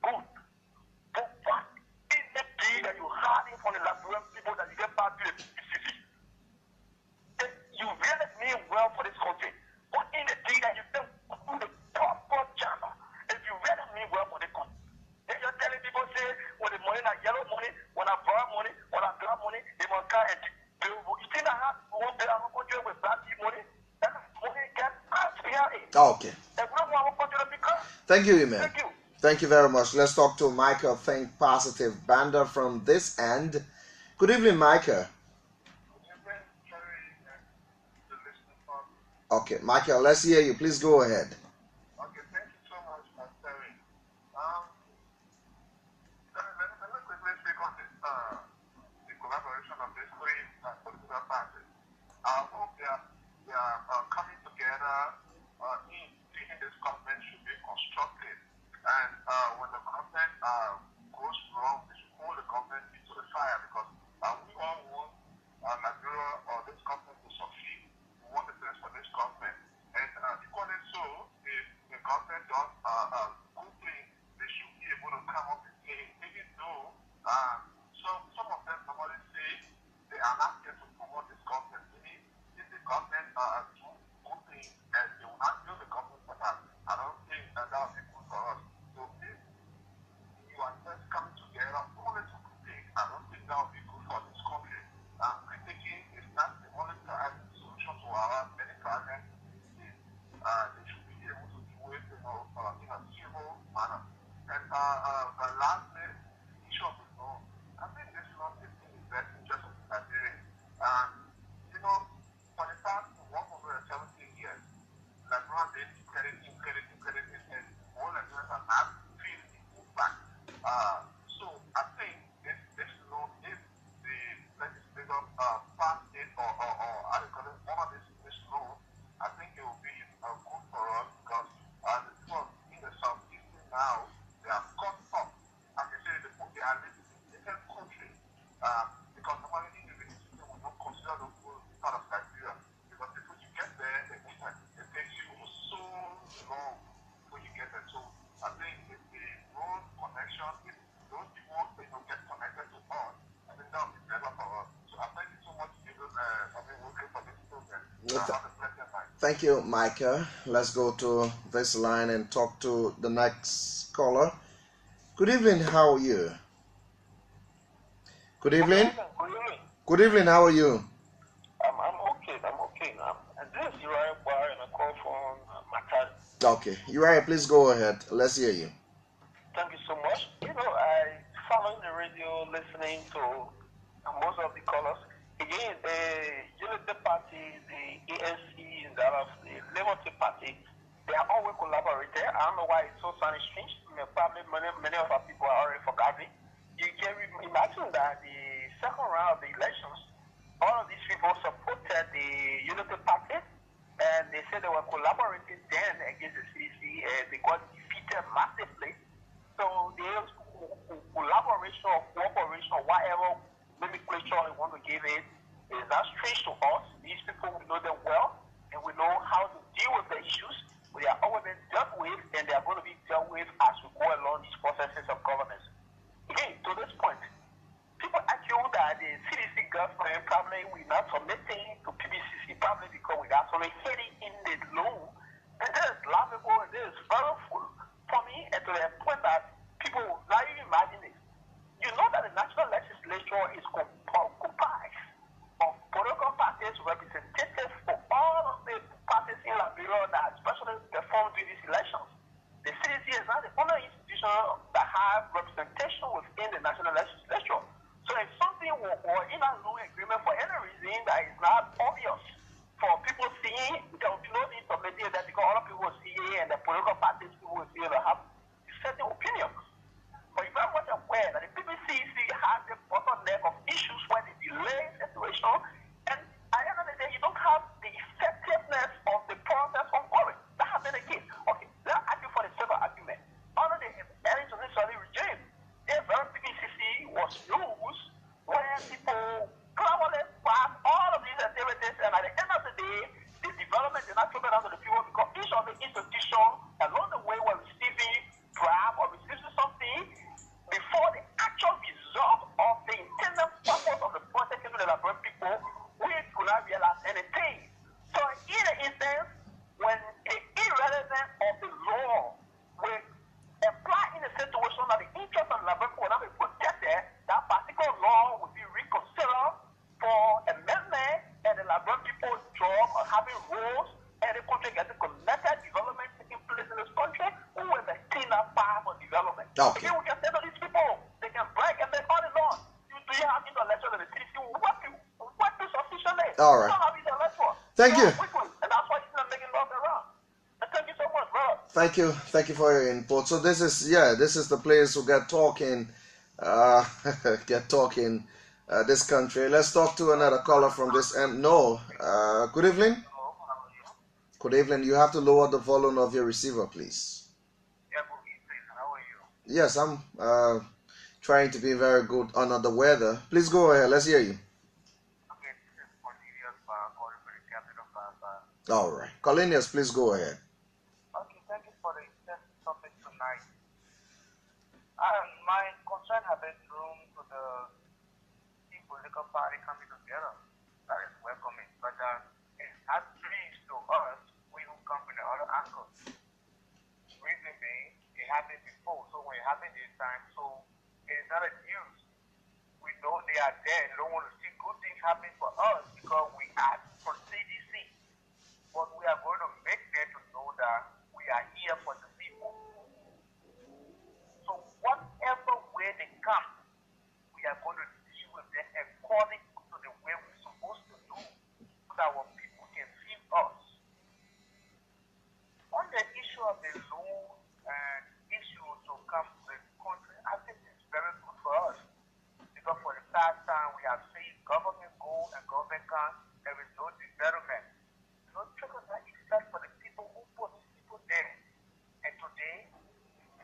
good. But what is the deal that you hiding from the Liberian people that you get back to the PCC? You really mean well for this country. What is the deal that you think do the proper job? If you really mean well for the country. If you're telling people, say, when the money not yellow money, when I brown money, when I black money, they must come and do. You think I have one better country with black money? That money can ask behind it. Okay. And we don't want to country because. Thank you, Email. Thank you. Thank you very much. Let's talk to Micah Think Positive Banda from this end. Good evening, Micah. Okay, Michael, let's hear you. Please go ahead. Okay, thank you so much, Pastor. Let me quickly speak on this, the collaboration of these three political parties. I hope they are coming together in thinking this government should be constructive. And when the government goes wrong, we should hold the government into the fire because we all want Liberia or this government to succeed. We want the best for this government. And equally so, if the government does good thing, they should be able to come up with things, even though some of them normally say they are not here to promote this government. Meaning, if the government do good things and they will not use the government for that, I don't think that will be good for us. So if you are just coming together only to do things, I don't think that will be good for this country. Critiquing is not the only solution to our many problems. They should be able to do it, in a civil manner. And the last issue of the law, I think this law is in the best interest of Liberia. For the past 117 years, Liberia been crediting, and all Liberians are not feeling the impact. So I think this law, if the legislature pass it or I call it one of this law, I think it will be good for us because the people in the southeast now, they are caught up. I can say they are living in different countries because normally individuals will not consider the whole part of Nigeria because before you get there, it takes you so long before you get there. So I think if the road connection, if those people get connected to us, I think that will be better for us. So I thank you so much for being working for this program. Have a pleasant night. Thank you, Micah. Let's go to this line and talk to the next caller. Good evening, how are you? Good evening. Good evening, how are you? I'm okay. And this is Uriah Bar and a call from Matai. Okay, Uriah, please go ahead. Let's hear you. Thank you so much. I following the radio, listening to most of the callers. Again, the Unity Party, the ANC, and that of the Liberty Party, they are always collaborating. I don't know why it's so sounding strange. Probably many of our people are already forgotten. You can imagine that the second round of the elections, all of these people supported the Unity Party, and they said they were collaborating then against the CDC, and they got defeated massively. So there's collaboration or cooperation or whatever nomenclature you want to give it is not strange to us. These people, we know them well, and we know how to deal with the issues. They are always been dealt with, and they are going to be dealt with as we go along these processes of governance. Again, to this point, people argue that the CDC government probably we're not submitting to PBCC probably because we got so many heading in the loan. And this is laughable and this is very funny, and to the point that people not even imagine it. You know that the national legislature is comprised of political parties representatives for all of the parties in Liberia that are Okay. Again, we can say to these people, they can brag and say, on and on. Do you have intellectual in the city? You work to sufficiently. All right. You don't have intellectual. Thank you. Quickly. And that's why you're not making love around. And thank you so much, bro. Thank you for your input. So this is the place who get talking, this country. Let's talk to another caller from this end. No, good evening. Good evening. You have to lower the volume of your receiver, please. Yeah, good evening. How are you? Yes, I'm trying to be very good under the weather. Please go ahead. Let's hear you. Okay, this is Cornelius calling for the captain of All right, Cornelius, please go ahead. Okay, thank you for the topic tonight. My concern has been room to the political party coming together. That is welcoming. But it has brings to us, we who come from the other angle. Reason being, it happened before, so when it happened this time, so it's not a news. We know they are there. They don't want to see good things happen for us because we ask for CDC. But we are going to make them to know that we are here for the people. So whatever way they come, we are going to deal with them according to the way we're supposed to do, so that our people can feel us. On the issue of the loan and issue to come to the country, I think it's very good for us. Because for the past time, we have seen government go and government come, there is no development. No trickle down effect for the people who put these people there. And today,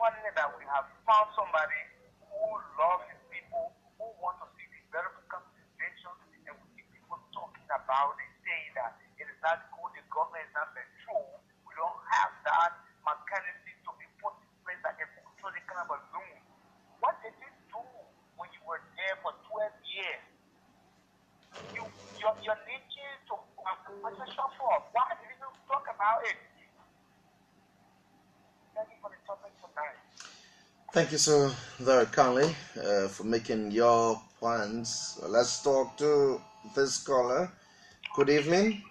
funny that we have found somebody who loves his people, who wants to see development come to the nation, and we see people talking about it, saying that it is not good, the government is not mature. We don't have that mechanism to be put in place that can control the kind of a loan. What did you do when you were there for 12 years? Your nature to compensation for. Why didn't you talk about it? Thank you for the topic tonight. Thank you so very kindly for making your points. Let's talk to this caller. Good evening.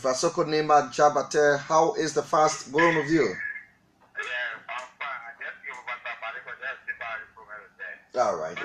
Vasoko Nima Jabate, how is the fast going with you? All right.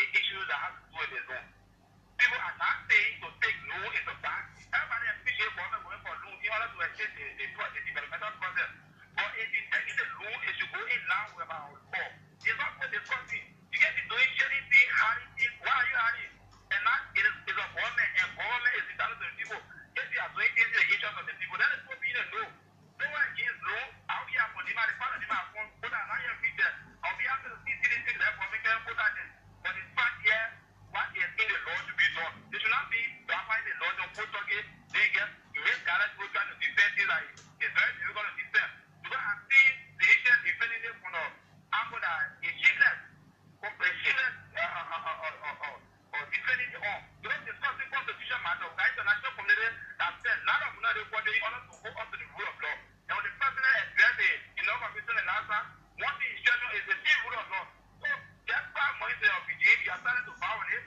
Issues that put again, they get make garage go trying to defend it like it's very difficult to defend. Because I've seen the Asian defending it from angle that is shieldless, or defending it on. Because discussing constitution matter, the international community that said a lot of money for the honor to go up to the rule of law. And when the president addressed it in love of Mr. Lassa, one thing is just is the same rule of law. So that's why money of PGA, you are starting to violate it.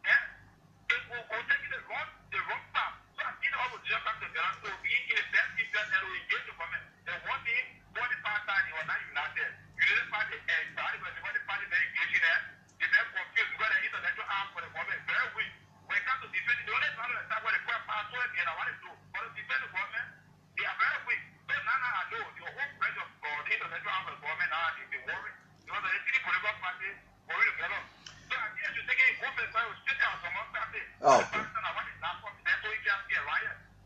Yeah? It will take the wrong path. So I think the opposition comes together to be in the best interest and will engage the government. And one thing, what the party was not united. You didn't party and started with the party very engaging there. They very confused because the intellectual arm for the government is very weak. When it comes to defending, the only time that where the crap pass away and I want to do. But to defend the government, they are very weak. So now I know the whole pressure for the intellectual arm of the government now is the worry. Because the city political party worry together. So I think I should take a government side will sit down some months after. Okay.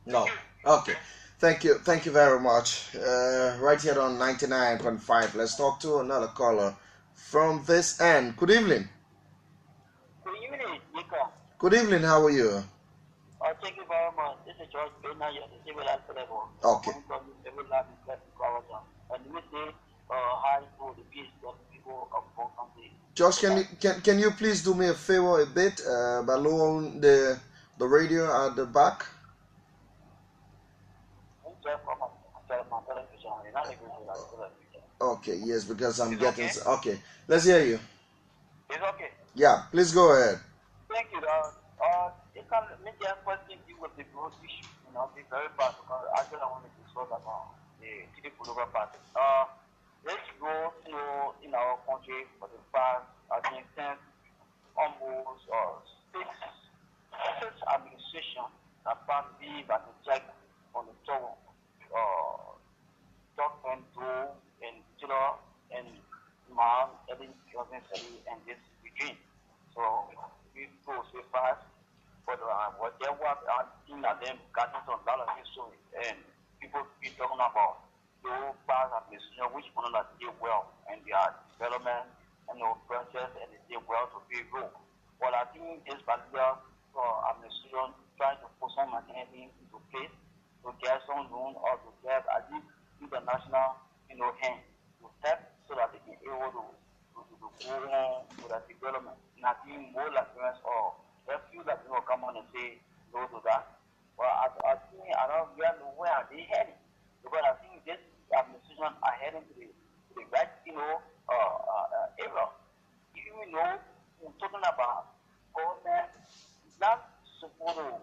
No. Okay. Thank you very much. Right here on 99.5. Let's talk to another caller from this end. Good evening. Good evening, Yeagar. Good evening. How are you? Thank you very much. This is George Benaya, the civil level. Okay. And we say hi to the peace of people of both countries. Josh, can you please do me a favor a bit by lowering the radio at the back? Okay, yes, because I'm getting okay? Okay, let's hear you. It's okay. Yeah, please go ahead. Thank you. You can make the question deal with the growth issue. Be very bad because actually I want to discuss about the city political party. Let's go in our country for the past, I think, 10, almost 6 administration that passed leave and check on the top and do in Tilo and Mom, Ellen, and this regime. So we go so fast, but what they work on, seeing that them getting some dollar history and people be talking about those past administration which one that did well and their development and the process and they did well to be good. Well, I think this particular administration trying to put some mechanism into place to get some loan or to get at least international, hand to help so that they can be able to go on with that development. Nothing more like us or a few that will come on and say no to that. Well, I think I don't really know where they heading because I think this administration are heading to the right, area. Even though we're talking about government not supposed to,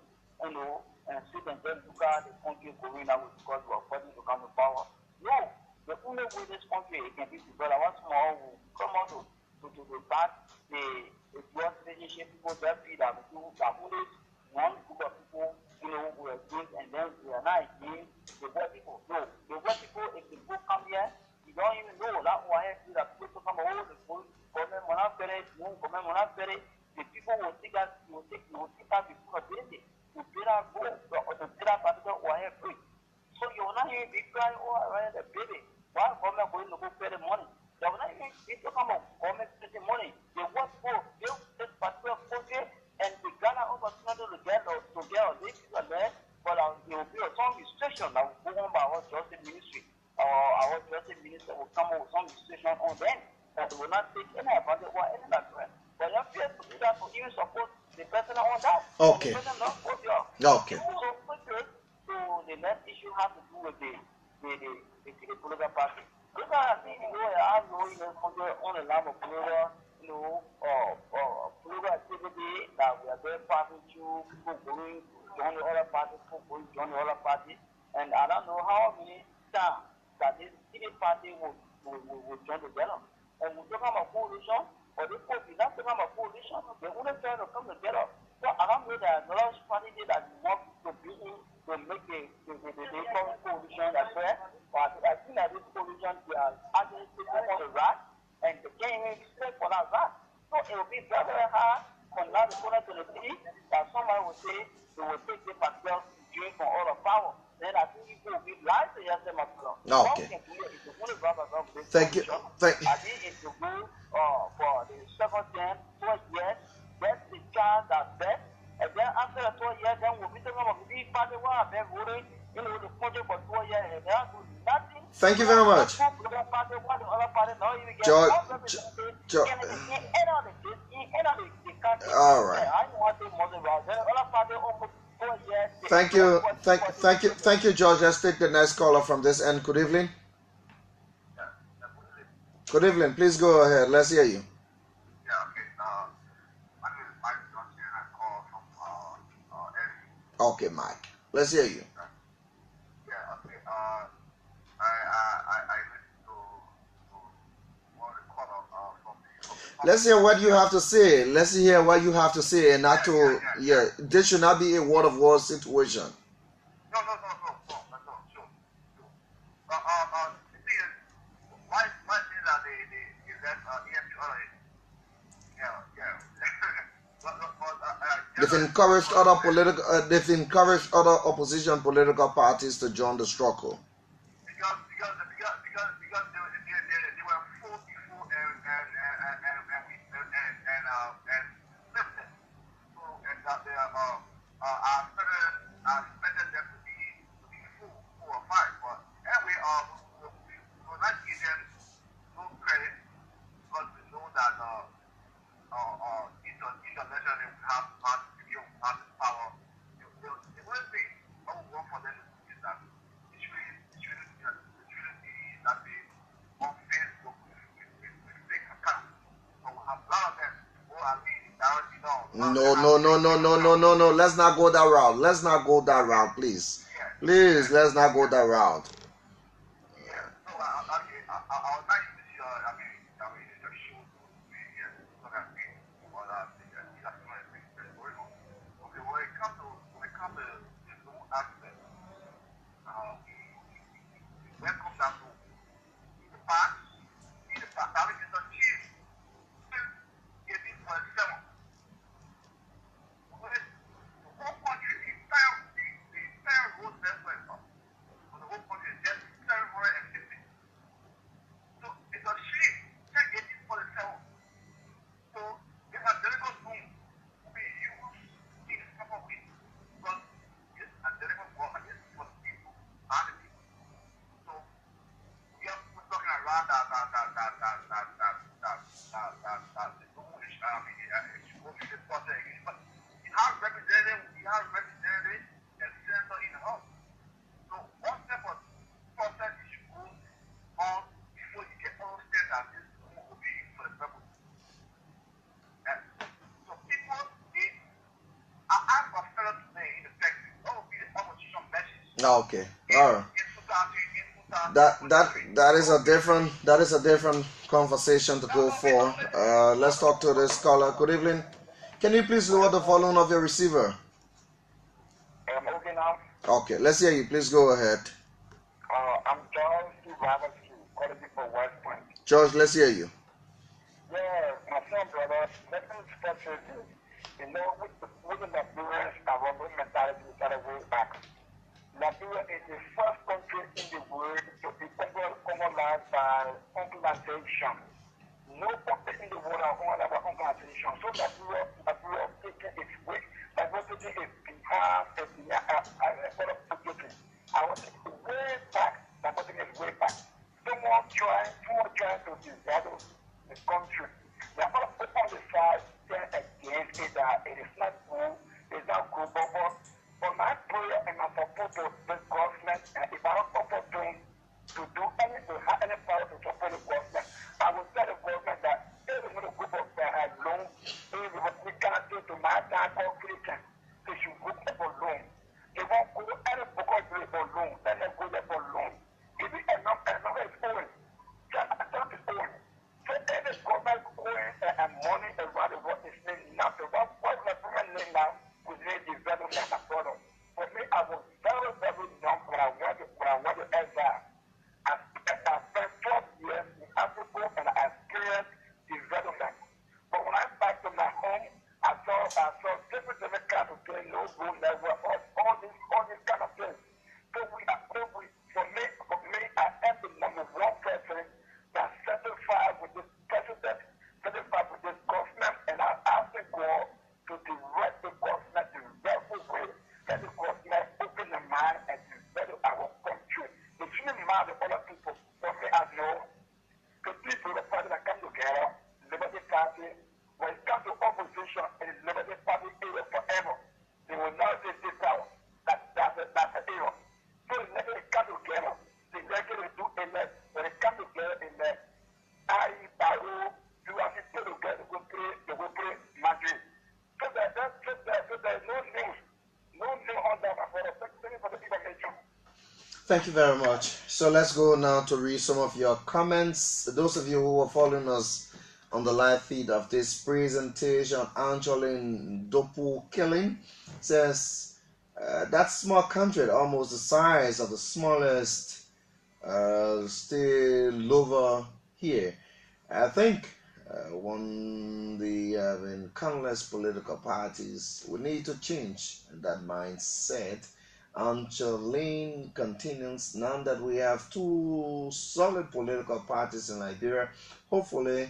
and sit and then look at the country going out because we are fighting to come to power. No, the only way this country can be developed, once more will come out to back the drug relationship people that be that only one group of people, who are good and then we are not again the white people. No, the white people, if the people come here, you don't even know that why that people come over the government will not finish, government will not finish, the people will take us, will take us before ability. To beat our goal, or to beat our particular wire free. So you will not even be crying over the baby. Why government going to go pay the money? They will not even be talking about government spending money. They want to build this particular country and the Ghana opportunity to get this and that, but there will be some restriction that will go on by our justice ministry. Or our justice minister will come up with some restriction on them that will not take any advantage or any advantage. But you have to do that to even support the person on that. Okay. The person not put you. Okay. So quickly, so the next issue has to do with the political party. Because I think I know on the line of political, political activity that we are very passing through, people going to join the other party, people going to join the other party, and I don't know how many times that this city party will join together. And we're talking about coalition. Or this will be not talking about coalition, they wouldn't try to come together. So I don't know that another strategy that want to be in to make the coalition as well. But I think that this coalition they are actually taking on the rat and they can't even stay for that rat. So it will be very, very hard from now to the city that somebody will say they will take the particular drink from all the power. Then I think it will be live to yourself. Okay. Thank you. I think if you go for the second 10, 12 years, that's the chance that best. And then after Thank you very much. George. All right. Thank you, George. Let's take the next caller from this end. Good evening. Good evening. Please go ahead. Let's hear you. Okay, Mike. Let's hear you. Let's hear what you have to say. Let's hear what you have to say, and not to this should not be a word of war situation. No. Sure. The thing is, my things are They've encouraged other political. They've encouraged other opposition political parties to join the struggle. Because they were full before and lifted. So and that they are I expected them to be full 4 or 5, but anyway we will not give them no credit because we know that internationally we have the power. The one thing I would want for them is that it shouldn't be that they on Facebook with fake accounts. So we have a lot of them who are really directly No. Let's not go that route. Let's not go that route, please. Please, let's not go that route. So I would like to see the show so that we okay, when it comes to the new aspect, we welcome that to the past, that which is achieved since 1847. The whole country, the entire road network for the whole country is just 750. So it's a shame, since 1847. So this Angelical boom will be used in a proper way. Because this Angelical government is for the people and the people. So we are talking around that but you have representative and senator in the house. So one step of process you should go on before you get all state that this will be for the purpose. So people need I ask my fellow today in the text, what will be the opposition message? Okay. All right. That is a different conversation to go for. Let's talk to this caller. Good evening. Can you please lower the volume of your receiver? I'm okay now. Okay, let's hear you. Please go ahead. I'm George calling for West Point. George, let's hear you. Yeah, my son, brother, let me express this. You know, with the Liberians, our mentality is that way back. Liberia is the first country in the world to be colonized by colonization. No country in the world has colonized by colonization. So Liberia taking its way. Diversity is behind I want to go way back. Diversity is way back. Someone trying to dissolve the country. They are not on the side stand against it that it is not cool, it's not good, but my prayer and my support to the government, and if I don't support them to do anything, have any power to support the government, I will tell the government that every little group of that has loan, we cannot do to my time or Christian, they should go there for loan. They won't go any book or for loan, let them go there for loan. If it enough is owing, just is owing. So any government going and money around the world is nothing. What the government need now is need development and product. For me, I was very, very young when I went to exile. I spent 12 years in Africa and I experienced development. But when I back to my home, I saw different kinds of things, no room network, all these kind of things. So for me, I am the number one person that's satisfied with this president, satisfied with this government, and I ask the God to direct the government to Thank you very much. So let's go now to read some of your comments. Those of you who are following us on the live feed of this presentation, Angeline Dopu Killing says that small country, almost the size of the smallest still over here. I think when the in countless political parties, we need to change that mindset. Angeline continues, now that we have two solid political parties in Liberia, hopefully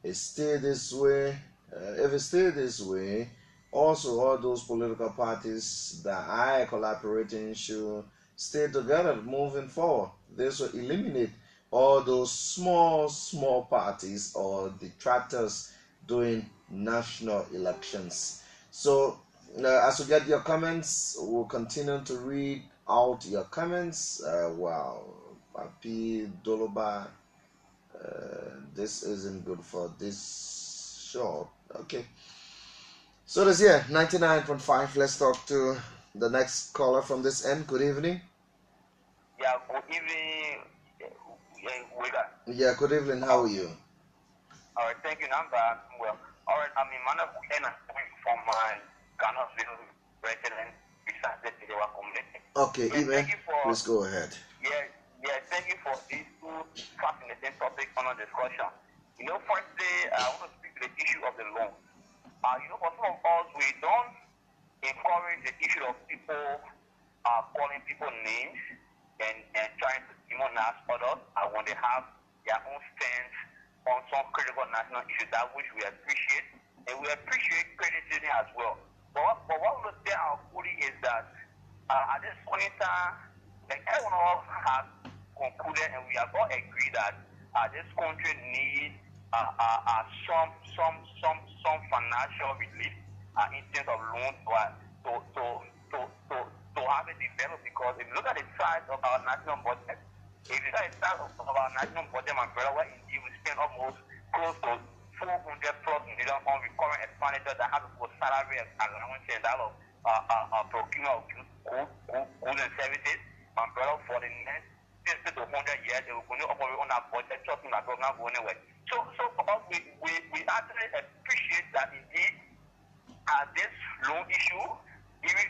it stay this way. If it stay this way, also all those political parties that are collaborating should stay together moving forward. This will eliminate all those small parties or detractors doing national elections. So as we get your comments, we'll continue to read out your comments. Wow, Papi Doloba, this isn't good for this show. Okay, so this here 99.5. Let's talk to the next caller from this end. Good evening. Yeah, good evening, Yeagar. Yeah, good evening. How are you? All right, thank you, Namba. Well, all right, I'm Emmanuel from my Ghana resident research community. Okay, Ibe, please go ahead. Yeah, thank you for these two fascinating topics on our discussion. You know, firstly, I want to speak to the issue of the loan. You know, for some of us, we don't encourage the issue of people calling people names and trying to demonize others when they have their own stance on some critical national issue, that which we appreciate, and we appreciate criticism as well. But what we say our fully is that at this point in time, like everyone of us has concluded, and we have all agreed that this country needs some financial relief in terms of loans to have it developed. Because if you look at the size of our national budget, my brother, where indeed we spend almost close to 400 plus million on recurring expenditure that have to go salary and allowance and that of procurement of goods and services. My brother, for the next 50 to 100 years, they will continue operate on our budget, trusting that we're not going anywhere. So for us, we actually appreciate that indeed this loan issue, even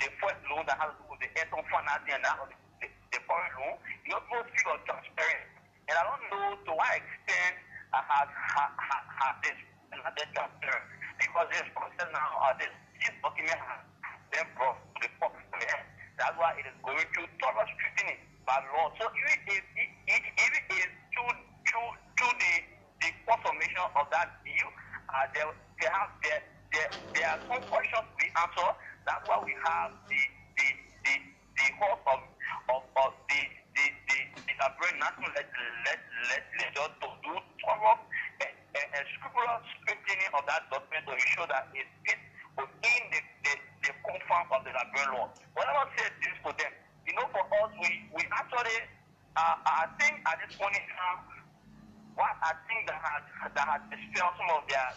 the first loan that has to do with the airtime financing and that of the foreign loan, you know, those feel transparent. And I don't know to what extent has this transparent, because this process now, this document has been brought to the public. That's why it is going through thorough scrutiny by law. So even if through the consummation of that deal, there are some questions to be answered. That's why we have the hope of the national legislature to do thorough and scrupulous scrutiny of that document to ensure that it fits within the confines of the Liberian law. Whenever I say this to them, you know, for us, we actually, I think at this point in time, what I think that has dispelled some of their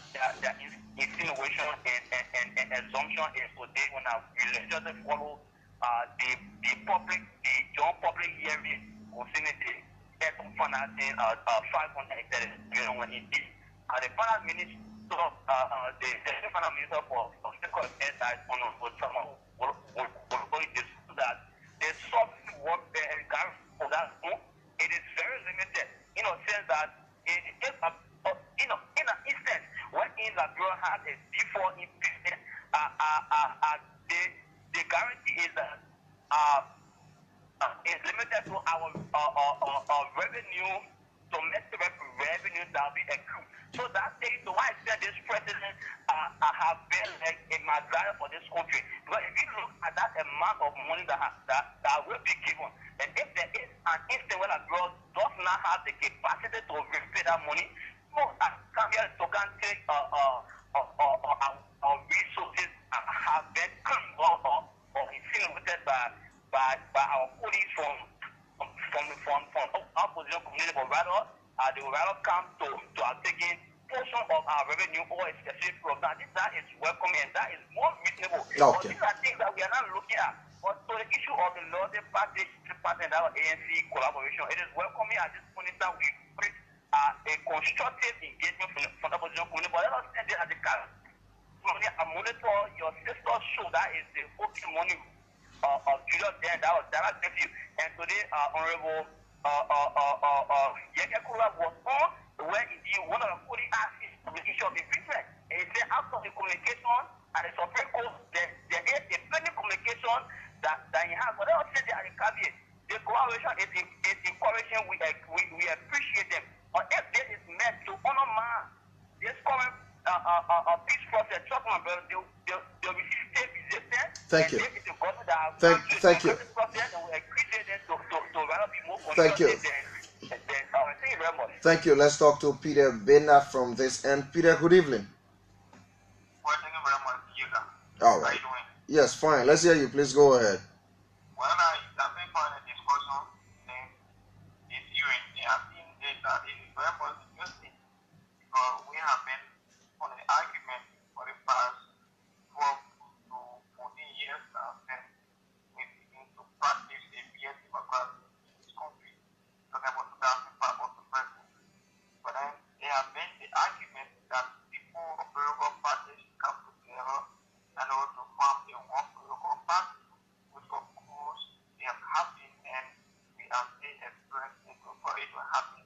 insinuation and assumption is today when we just follow the joint public hearing concerning the aircom financing 500 hectares, you know, when it did. The finance minister, the finance minister for Second Airtime on someone will discuss that the software work for that book, it is very limited, you know, since that in an instance when Liberia has a default in business, the guarantee is that is limited to our revenue, domestic revenue that will be accrued. So that takes to why I said this president have been like a madrigal for this country. Because if you look at that amount of money that will be given, and if there is an instant where Liberia does not have the capacity to repay that money, so come here to can take our resources have been or insinuated by our colleagues from opposition community, but rather they will rather come to taking portion of our revenue or a specific program. That is welcome and that is more reasonable. Okay. But these are things that we are not looking at. But to the issue of the law, the party and our ANC collaboration, it is welcoming at this point in time. We create a constructive engagement from the opposition community, but let us send it at the car. I monitor your sister's show, that is the open money of Julius there, that was Dallas nephew. And today, Honorable Yeagar was on, where indeed one of the police asked the issue of impeachment. And he said, after the communication at the Supreme Court, there is a pending communication that he has. But let us say that the collaboration is encouraging. We appreciate them. But if this is meant to honor man, this current peace process, trust my brother, they'll be still resistant. Thank you. Thank you. Thank you. Thank you. Let's talk to Peter Bena from this end. Peter, good evening. Well, thank you very much, Yeagar. All right. How you doing? Yes, fine. Let's hear you. Please go ahead. Well, I've been part of the discussion this hearing, and I think that it is very much interesting because we have been on an argument for the past 12 to 14 years now, and we begin to practice a peer democracy in this country. Talking about 2005 was the president. But then they have made the argument that people of political parties come together and order to form a one political party, which of course they have happened, and we are still experiencing for it to happen.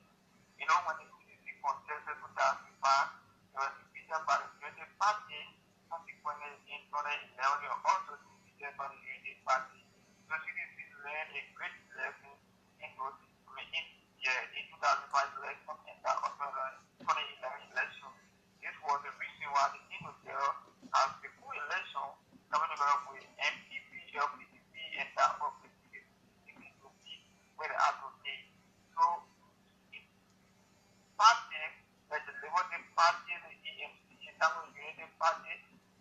You know, when the CDC contested 2005, it was defeated by the United Party, consequently in 2011, they were also defeated by the United Party. So CDC learned a great lesson in 2005 election and that 2011 election. This was the reason why the Yeagar has the full election coming together with MPP, LPDP, and that of the CDC to be where they are today. So, party, like the Liberty Party, the EMC, the National Unity Party,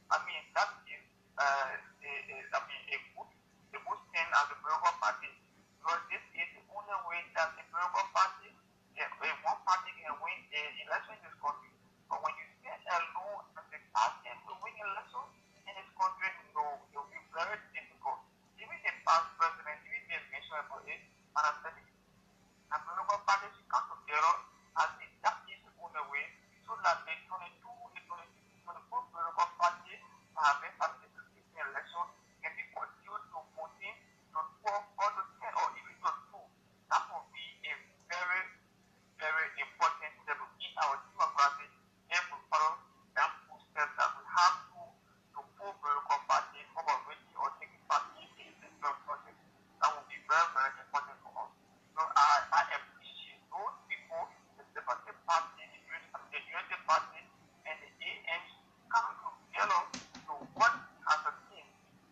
I mean, that is a good thing as a political party. Because this is the only way that the political party, one party can win the election in this country. But when you stand alone as a party to win election in this country, no, it will be very difficult. Even the past president, even the mention about it, and I said it. And political parties come together, and that is the only way, so that the 22, the 23, the 24 political parties have been participating in election can be continued to 14, to 12, or to 10, or even to 2. That will be a very, very important step in our democracy, and we follow that full step that we have to pull political parties over ready or taking part in the election process. That will be very, very important for us. So I appreciate those people, the Democratic Party, the Unity Party, and the ANC coming together to work as a team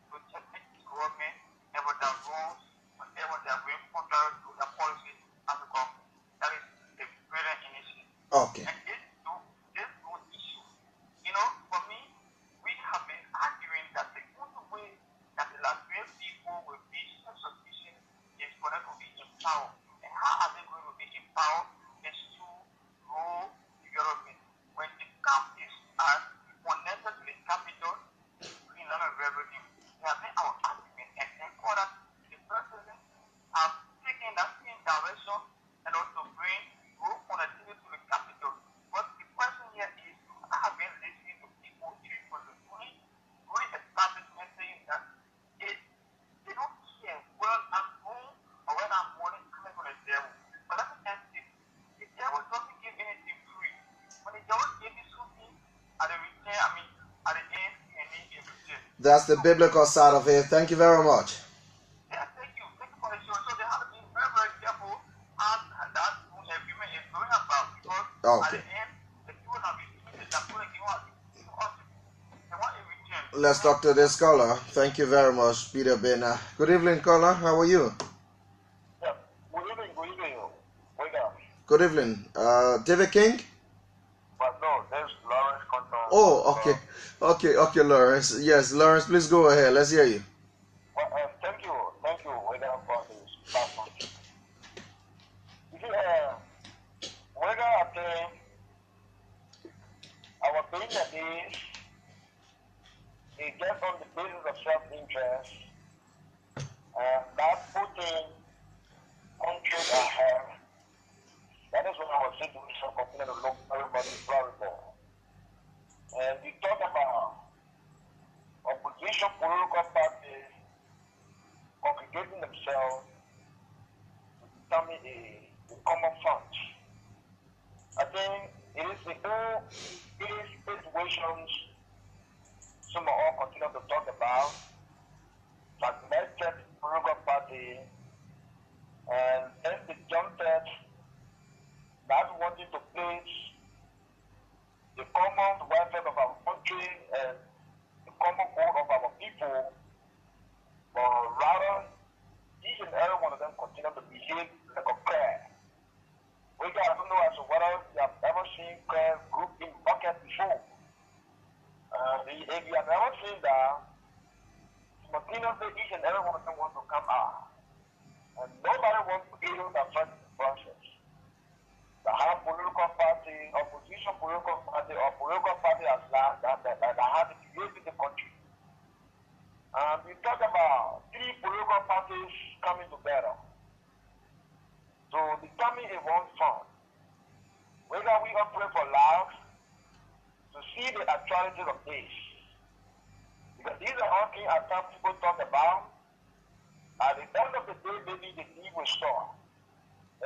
to check the government and with their rules, whatever they are going contrary to their policy as a government. That is a brilliant initiative. Okay. And this good issue. You know, for me, we have been arguing that the only way that the Liberian people will be self-sufficient is for them to be empowered. And how are they going to be empowered? Is to rule the government. When the camp is connected to the capital, bring a lot of revenue. We have made our argument, and thank God that the president has taken that same direction and also bring road connectivity to the capital. But the question here is, I have been listening to people even from the during establishment saying that they don't care whether I'm home or when I'm morning coming from the devil. But let me tell you, the devil doesn't give anything free. When the devil gives you something, at the return, at the end, and then give return. That's the biblical side of it. Thank you very much. Yeah, thank you. Thank you for the show. So they have to be very, very careful as that agreement is going about, because at the end, the people have been doing that going to give us, they want a return. Let's talk to this caller. Thank you very much, Peter Bena. Good evening, caller. How are you? Yeah. Good evening. Wake up. Good evening. David King? But no, there's Lawrence Conton. Oh, okay. Okay, Lawrence. Yes, Lawrence, please go ahead. Let's hear you. Well, thank you, Wake up for this platform. You see, Wake up, our business is just on the basis of self-interest, opposition political parties congregating themselves to determine a common front. I think it is the whole situations some of all continue to talk about, fragmented political party, and then the jumped not wanting to place the common welfare of our country and the common good of our people, but rather each and every one of them continue to behave like a prayer. We got to know as to whether you have ever seen prayer group in bucket before. If you have ever seen that, simultaneously each and every one of them want to come out. And nobody wants to aid that process. The high political party, opposition political party, or political party as large that have created the country. We talk about three political parties coming together to determine a one front. Whether we operate for life to see the actuality of this. Because these are all things at times people talk about. At the end of the day, maybe the need will start.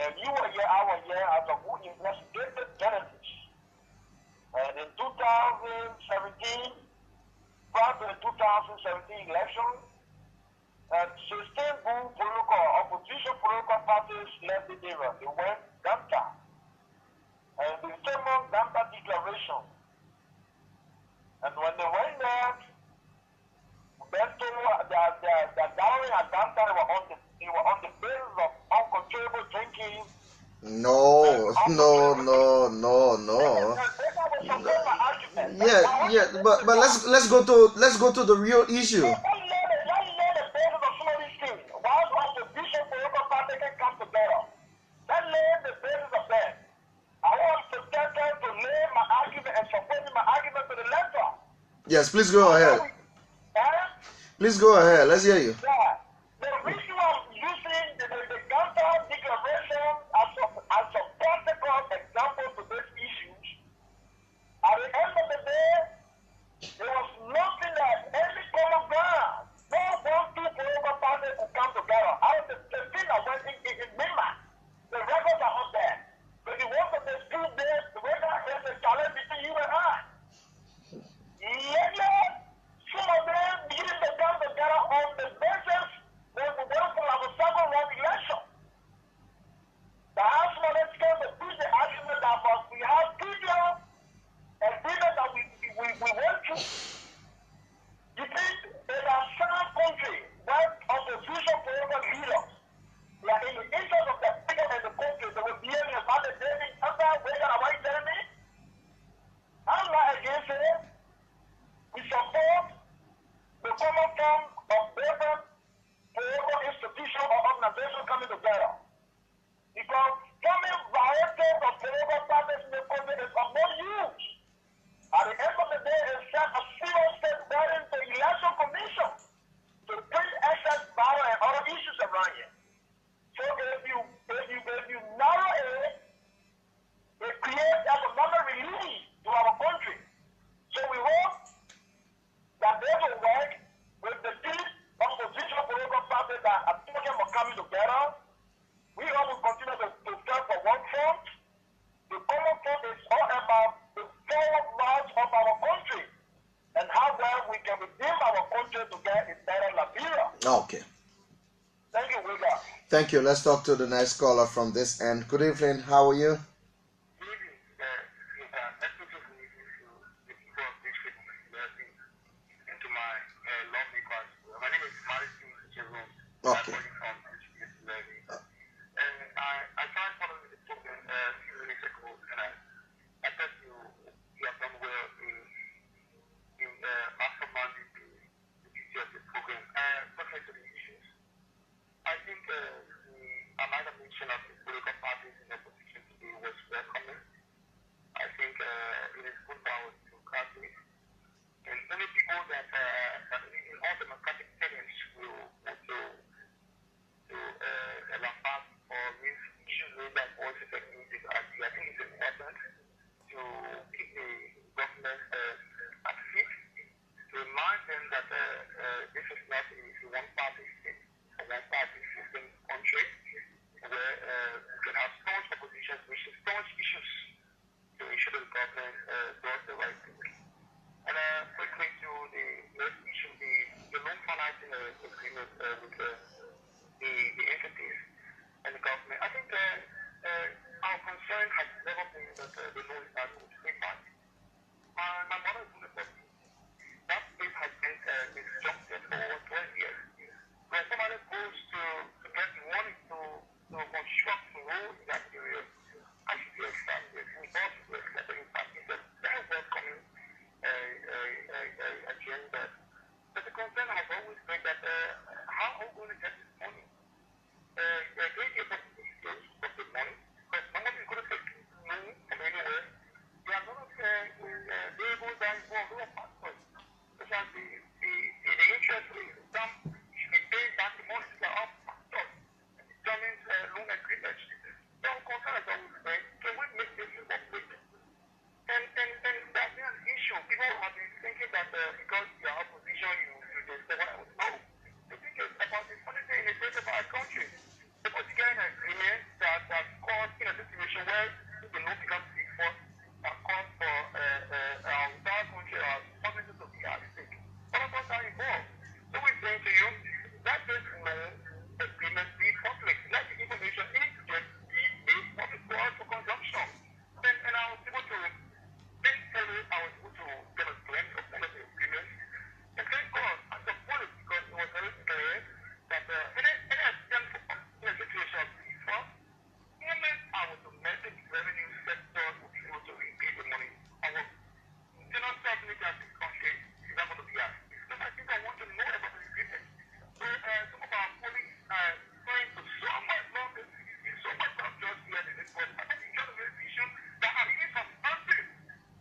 And you were here, I was here as a who investigated Genesis. And in 2017, prior to the 2017 election, 16 political opposition political parties left the area. They went downtown. And the famous downtown declaration. And when they went there, then the gathering at downtown they were on the basis of uncontrollable drinking. No. Yeah, but let's go to the real issue. Why opposition political party can come together? That lays the basis of that. I want to tell them to lay my argument and support my argument to the letter. Yes, please go ahead. Please go ahead. Let's hear you. Yeah. The reason I'm using the downtown declaration as a practical example to these issues, at the end of the day, there was nothing that any common ground. No one, two political parties could come together. Out of the thing that went in Myanmar, the records are out there. But the ones that they still there, the record is a challenge between you and I. Yet, some of them beginning to come together on the basis when we went for our second round election. The House Management came to push the argument that we have people agreement that we went through. You think in a certain country where opposition political leaders, like in the interest of the people and the country, they will be able to have a daily answer, where can I tell me? I'm not against it. We support the common form of different political institution or organization coming together. Because coming varieties of political parties in the country is of no use. At the end of the day, it set a serious step burden to the election commission to bring excess power and other issues around here. So if you narrow it creates economic relief to our country. So we hope that they will work with the three opposition political parties that are talking about coming together. We all will continue to stand for one front. The common front is all about the forward march of our country and how well we can redeem our country to get a better Liberia. Okay. Thank you, Yeagar. Thank you. Let's talk to the next caller from this end. Good evening. How are you? Okay. I tried following the program a few minutes ago, and I thought you have done well in masterminding the future of the program. Talking to the issues, I think I might have mentioned of the political parties in opposition today was welcoming. I think it is good for our democracy. And many people that in all democratic settings will laugh or raise issues with that voices and music. I think it's important to keep the government at feet, to remind them that the entities and the government. I think our concern has never been that the law is not going to be bad. My mother is going to say that place has been disjuncted for over 12 years. When somebody goes to get money to construct a road in that area, I should be excited. We all should be excited. In fact, it's a very welcoming agenda. But the concern has always been that how are we going to get this money? They're going to get the money, because nobody is going to take money from anywhere. They are not labels that involve real passports. Because the interest rate, some should be paying back the money to our pastors, determines loan agreements. So our concern has always been, can we make this public? And that's been an issue. People have been thinking that because you are opposition, you just say, well, no. The thing is about the funny thing in the state of our country. Because you get an agreement that caused in a situation where the law becomes default and calls for our entire country or something to be at stake. All of us are involved. So we're saying to you, let this law agreement be public. Let the information just be made public for us for consumption. And I was able to basically I was able to get a glimpse of one of the agreements. And thank God I support it because it was very clear that in a situation of default, even our domestic revenue sector will be able to repay the money. Our internal stability as a country is not going to be at stake. So I think I want to know about the agreement. So some of our colleagues are trying to so much love this, so much love just here in this world. I think it's just a very issue that are really substantive.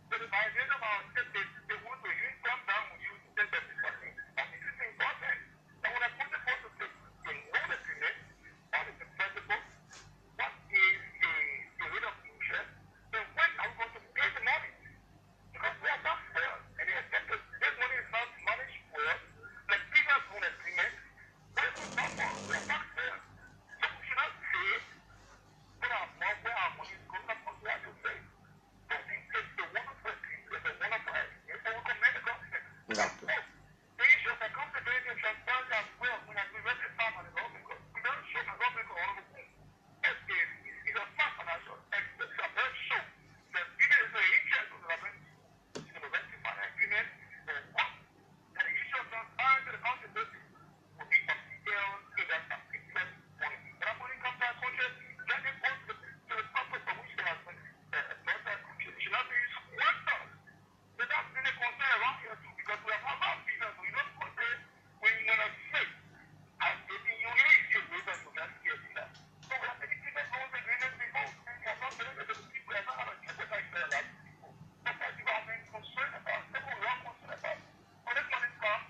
So by the end of our step, they want to even come down with you to take that discussion. And this is important. And when I put the point of this, they know the agreement, what is the principle, what is the rate of interest, then when are we going to pay the money? Because we are not fair. And this money is not managed well. Like previous loan agreement, where we are not fair. So we should not say where our money is going, that's what we have to say. I think it's a wonderful agreement, it's a wonderful idea, and we commend the government. Okay. The issue of accountability and transparency as well, we have to rectify on the government, because we don't show the government all of the things. It's a fact financial, it's a very show that even if the interest of the government is going to rectify the agreement, or what, and the issue of transparency and accountability will be of detailed so that some interest money. When that money comes to our country, let it go to the purpose for which they have been brought to our country. It should not be squandered. So that's really a concern around here too, because we have a lot of people who don't compare when you're not sick. And you really see a reason to get scared in that. So we have taken people loans agreements before, and we have not been able to people have not had a jeopardize their lives before. That's why people have been concerned about, people we are concerned about. When this money comes,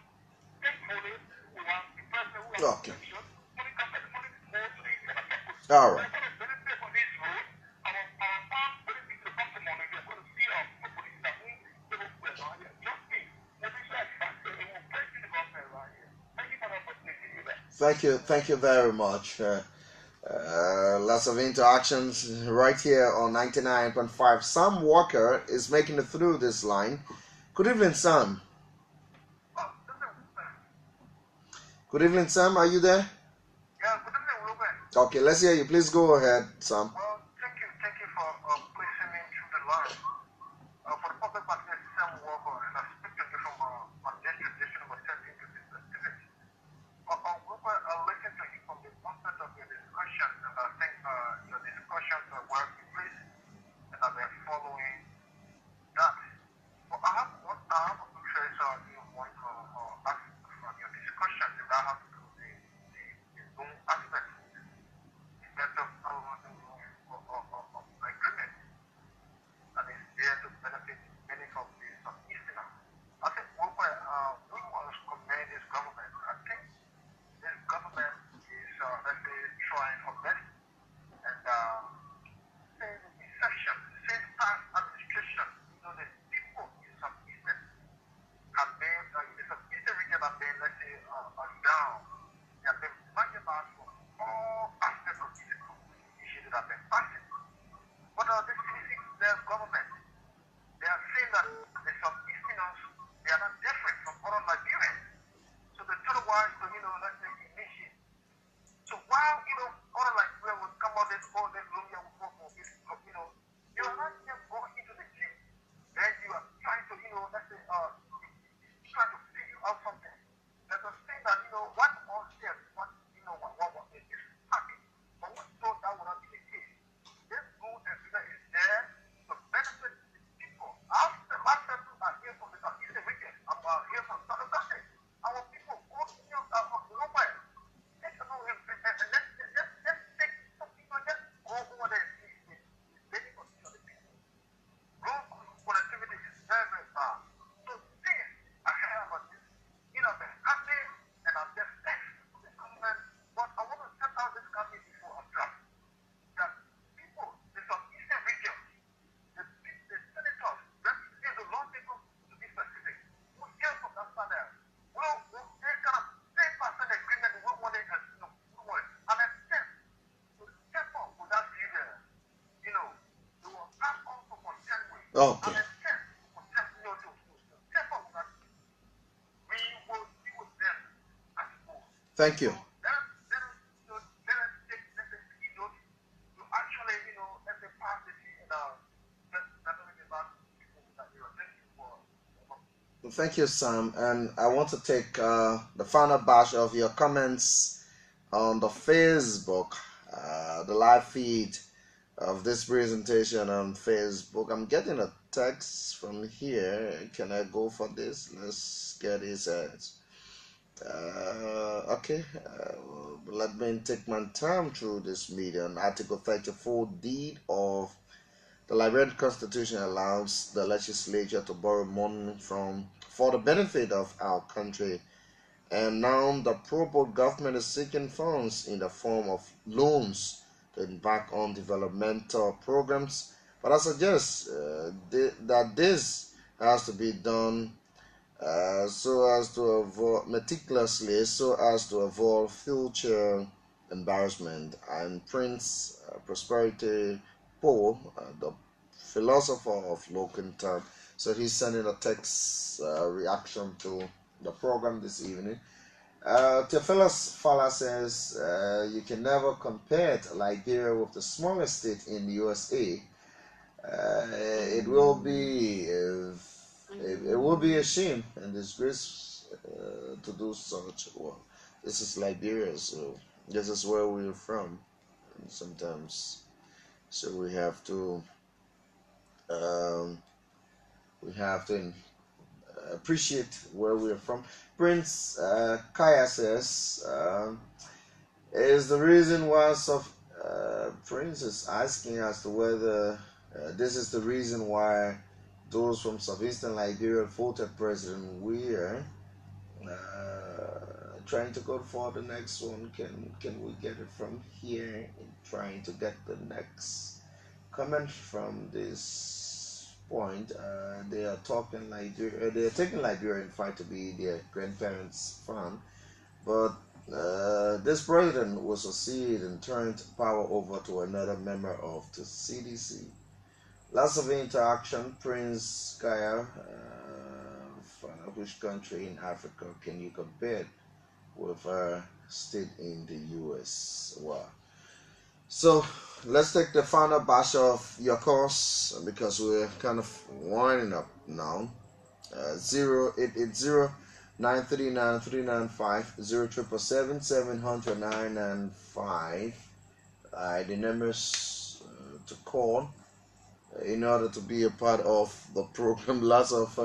thankfully, we have the person who has Okay. protection. Money comes, the money is mostly kind of people. All right. We're going to benefit from this road. Our farm will be to come to money. We're going to see our police that we will put around here. Just me. When we say factor, it will break the government around here. Thank you for the opportunity to do that. Thank you very much. Lots of interactions right here on 99.5. Sam Walker is making it through this line. Good evening, Sam. Good evening, Sam. Are you there? Yeah, good evening, Ruben. Okay, let's hear you. Please go ahead, Sam. Well, thank you for placing me through the line. For the public partner, Sam Walker, and I speak to you from my district of attending to this activity. Ruben, I listened to you from the onset of your discussion, and I think your discussions are well placed, and I've been following that. But I have a picture you want to ask from your discussion, and that has to do with the loan aspect. In terms of Okay. Thank you. Thank you, Sam. And I want to take the final batch of your comments on the Facebook, the live feed of this presentation on Facebook. I'm getting a text from here. Can I go for this? Let's get his ads. Okay, let me take my time through this medium. Article 34 deed of the Liberian Constitution allows the legislature to borrow money for the benefit of our country, and now the pro-board government is seeking funds in the form of loans to embark on developmental programs. But I suggest that this has to be done so as to avoid meticulously, so as to avoid future embarrassment. And Prince Prosperity Paul, the philosopher of local term, so he's sending a text reaction to the program this evening. Theophilus Fala says you can never compare Liberia with the smallest state in the USA. It will be a shame and disgrace to do such. Well, this is Liberia, so this is where we're from. And sometimes, so we have to appreciate where we're from. Prince Kaya says is the reason why Prince is asking as to whether this is the reason why those from southeastern Liberia voted President Weir. Trying to go for the next one. Can we get it from here? Trying to get the next comment from this point. They are talking Liberia. They are taking Liberia in fact to be their grandparents' farm, but this president will succeed and turn power over to another member of the CDC. Lots of interaction. Prince Kaya, which country in Africa can you compare with a state in the US? Wow. So let's take the final batch of your course because we're kind of winding up now. 0880 939 395 0777 700 995. The numbers to call in order to be a part of the program. Lots of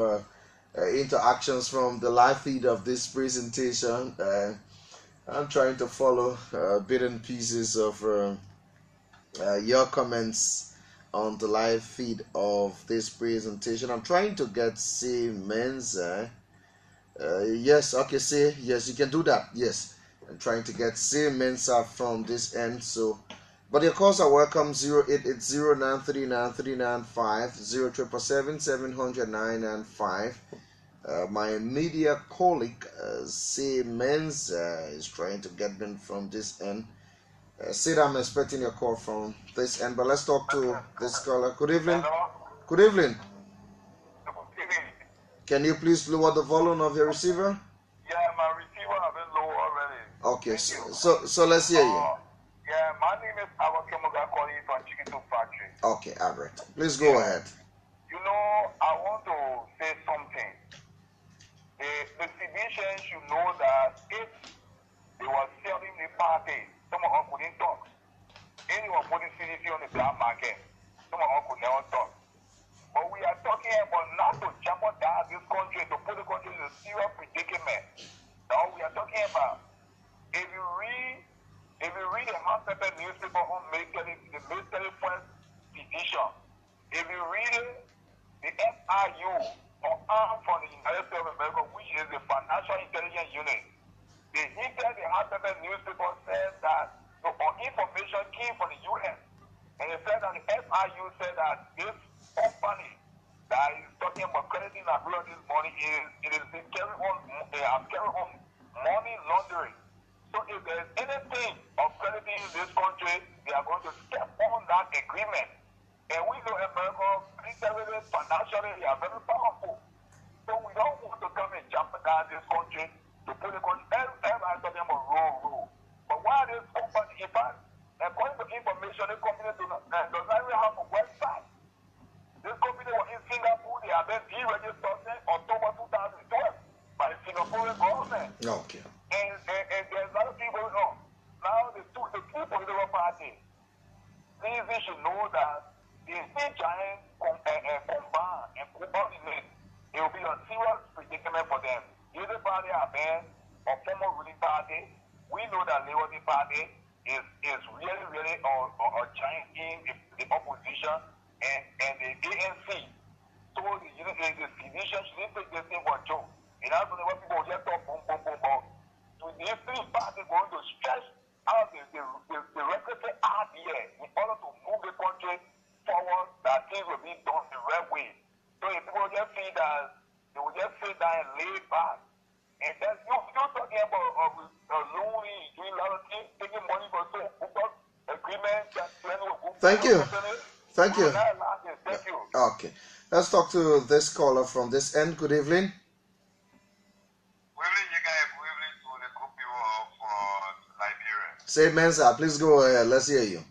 interactions from the live feed of this presentation. I'm trying to follow bits and pieces of your comments on the live feed of this presentation. I'm trying to get C Menza. Yes, okay, say yes, you can do that. Yes, I'm trying to get C Mensa from this end. So, but your calls are welcome. 0880 939 395 0777 700 995. My media colleague C Menza is trying to get them from this end. Sid, I'm expecting your call from this end, but let's talk to this caller. Good evening. Good evening. Can you please lower the volume of your receiver? Yeah, my receiver has been low already. Okay, so let's hear you. Yeah, my name is Albert Kemoga calling from Chicken Soup Factory. Okay, Albert, please go ahead. You know, I want to say something. The citizens should know that if they were selling the party, some of us couldn't talk. Anyone putting CDC on the black market, some of us could never talk. But we are talking about not to jeopardize this country, to put the country in a serious predicament. Now we are talking about, if you read the House Paper newspaper on the military first petition, if you read it, the FIU, or Arm from the United States of America, which is the Financial Intelligence Unit, they hinted the House Paper newspaper said that the information came from the US. And they said that the FIU said that this company that is talking about crediting Liberia this money it is carrying on money laundering. So if there is anything of crediting in this country, they are going to step on that agreement. And we know America brings militarily, financially, they are very powerful. So we don't want to come and jeopardize this country to put the country. Everybody talking about rule. But why this company, in fact, according to information, this company does not even have a website. This company was in Singapore. They have been deregistered in October 2012 by the Singaporean government. Okay. And there's a lot of people going on. Now the two political parties, they should know that if they giant combine and coordinate, it will be a serious predicament for them. Either party are banned or former ruling party. We know that Liberty Party is really a giant in the opposition and the ANC. So the division should take this thing for a joke. And that's what people just talk boom. So these three parties going to stretch out the requisite idea in order to move the country forward, that things will be done the right way. So if people just see that, they will just sit down and lay back. And that's you're talking about loaning, doing a lot of things, taking money for so agreement. Thank you. Thank you. Okay. Let's talk to this caller from this end. Good evening. Good evening, Yeagar. Good evening to the group of Liberia. Say, Mensa, please go ahead. Let's hear you.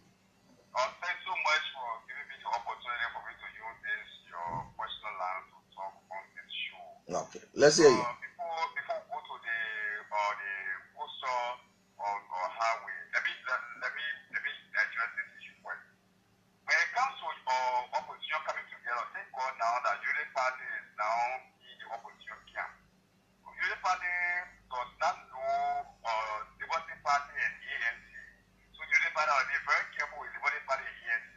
Thanks so much for giving me the opportunity for me to use this, your personal line to talk on this show. Okay. Let's hear you. Before we go to the postal or highway, let me address this issue first. When it comes to opposition coming together, thank God now that Unity Party is now in the opposition camp. Unity Party does not know Liberty Party and ANC. So Unity Party will be very careful with Liberty Party and ANC.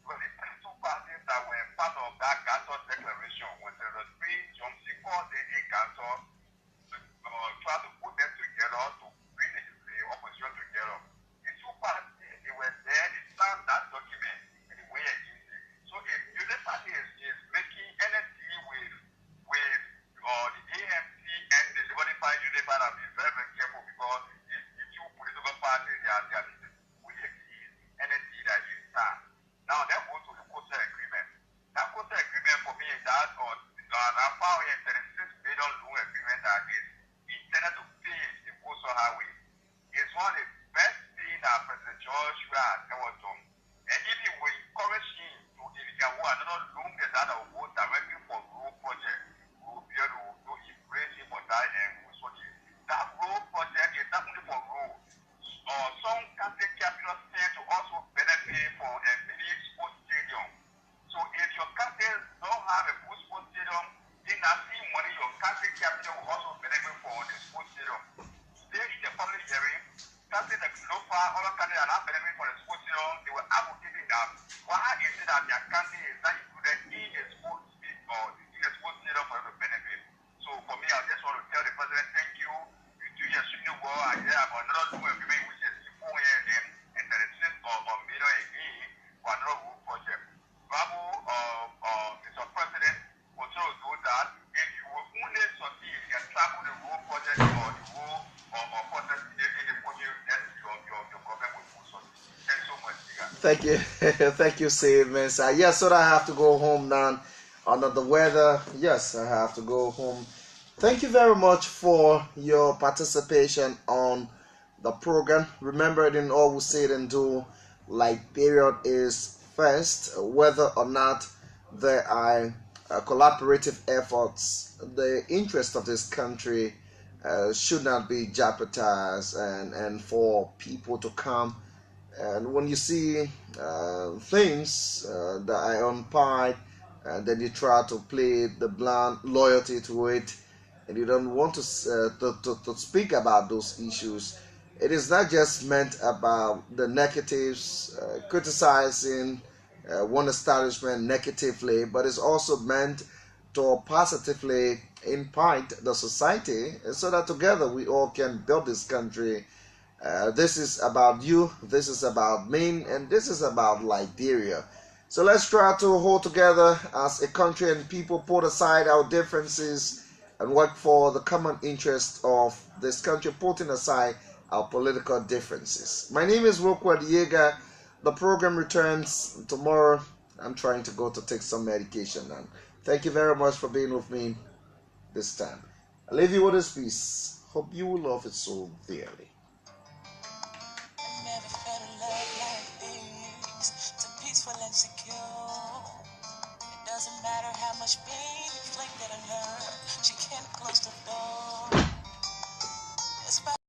Because these two parties that were part of that Gator declaration, when there was three Johnson called the Gator, try to put them together to bring the opposition together. These two parties, they were there, they signed that document in the way against it. So if Unity Party is making anything with the ANC and the Liberty Party, Unity Party have been very, very careful because these two political parties, they are way against anything that is signed. Now that goes to the coastal agreement. That coastal agreement for me is that I found a 36 billion loan agreement that is intended to pay the coastal highway. It's one of the best things that President George has ever done. And even we encourage him to, if he can work another loan that will go directly for road project, we will be able to embrace him for that. And so that road project is not only for road. Some country capital state to also benefit from a mini sports stadium. So if your country don't have a good sports stadium, then I see money your country capital will also benefit from the sports stadium. They in the public hearing, countries like Lofa, other countries are not benefiting from the sports stadium. They were advocating that why is it that their country is not included in a sports stadium for them to benefit? So for me, I just want to tell the president, thank you. You're doing extremely well. I hear about another loan agreement which is 4 years and 36 or million again for another road project. Babu, Mr. President, continue to do that. If you will only succeed, you can tackle the road project or the road or project in the project, then your government will succeed. Thanks so much, Yeagar. Thank you. Thank you, Sid Mensa. Yes, so I have to go home now. Under the weather, yes, I have to go home. Thank you very much for your participation on the program. Remember, in all we say and do, Liberia is first. Whether or not there are collaborative efforts, the interest of this country should not be jeopardized, and for people to come. And when you see things that are on par, then you try to play the blind loyalty to it, and you don't want to speak about those issues. It is not just meant about the negatives, criticizing one establishment negatively, but it's also meant to positively impact the society, so that together we all can build this country. This is about you, this is about me, and this is about Liberia. So let's try to hold together as a country and people, put aside our differences and work for the common interest of this country, putting aside our political differences. My name is Yeagar. The program returns tomorrow I'm trying to go to take some medication now. Thank you very much for being with me this time. I leave you with this piece. Hope you will love it so dearly. I never felt a love like this. So peaceful and secure. It doesn't matter how much pain inflicted on her. She can't close the door. Despite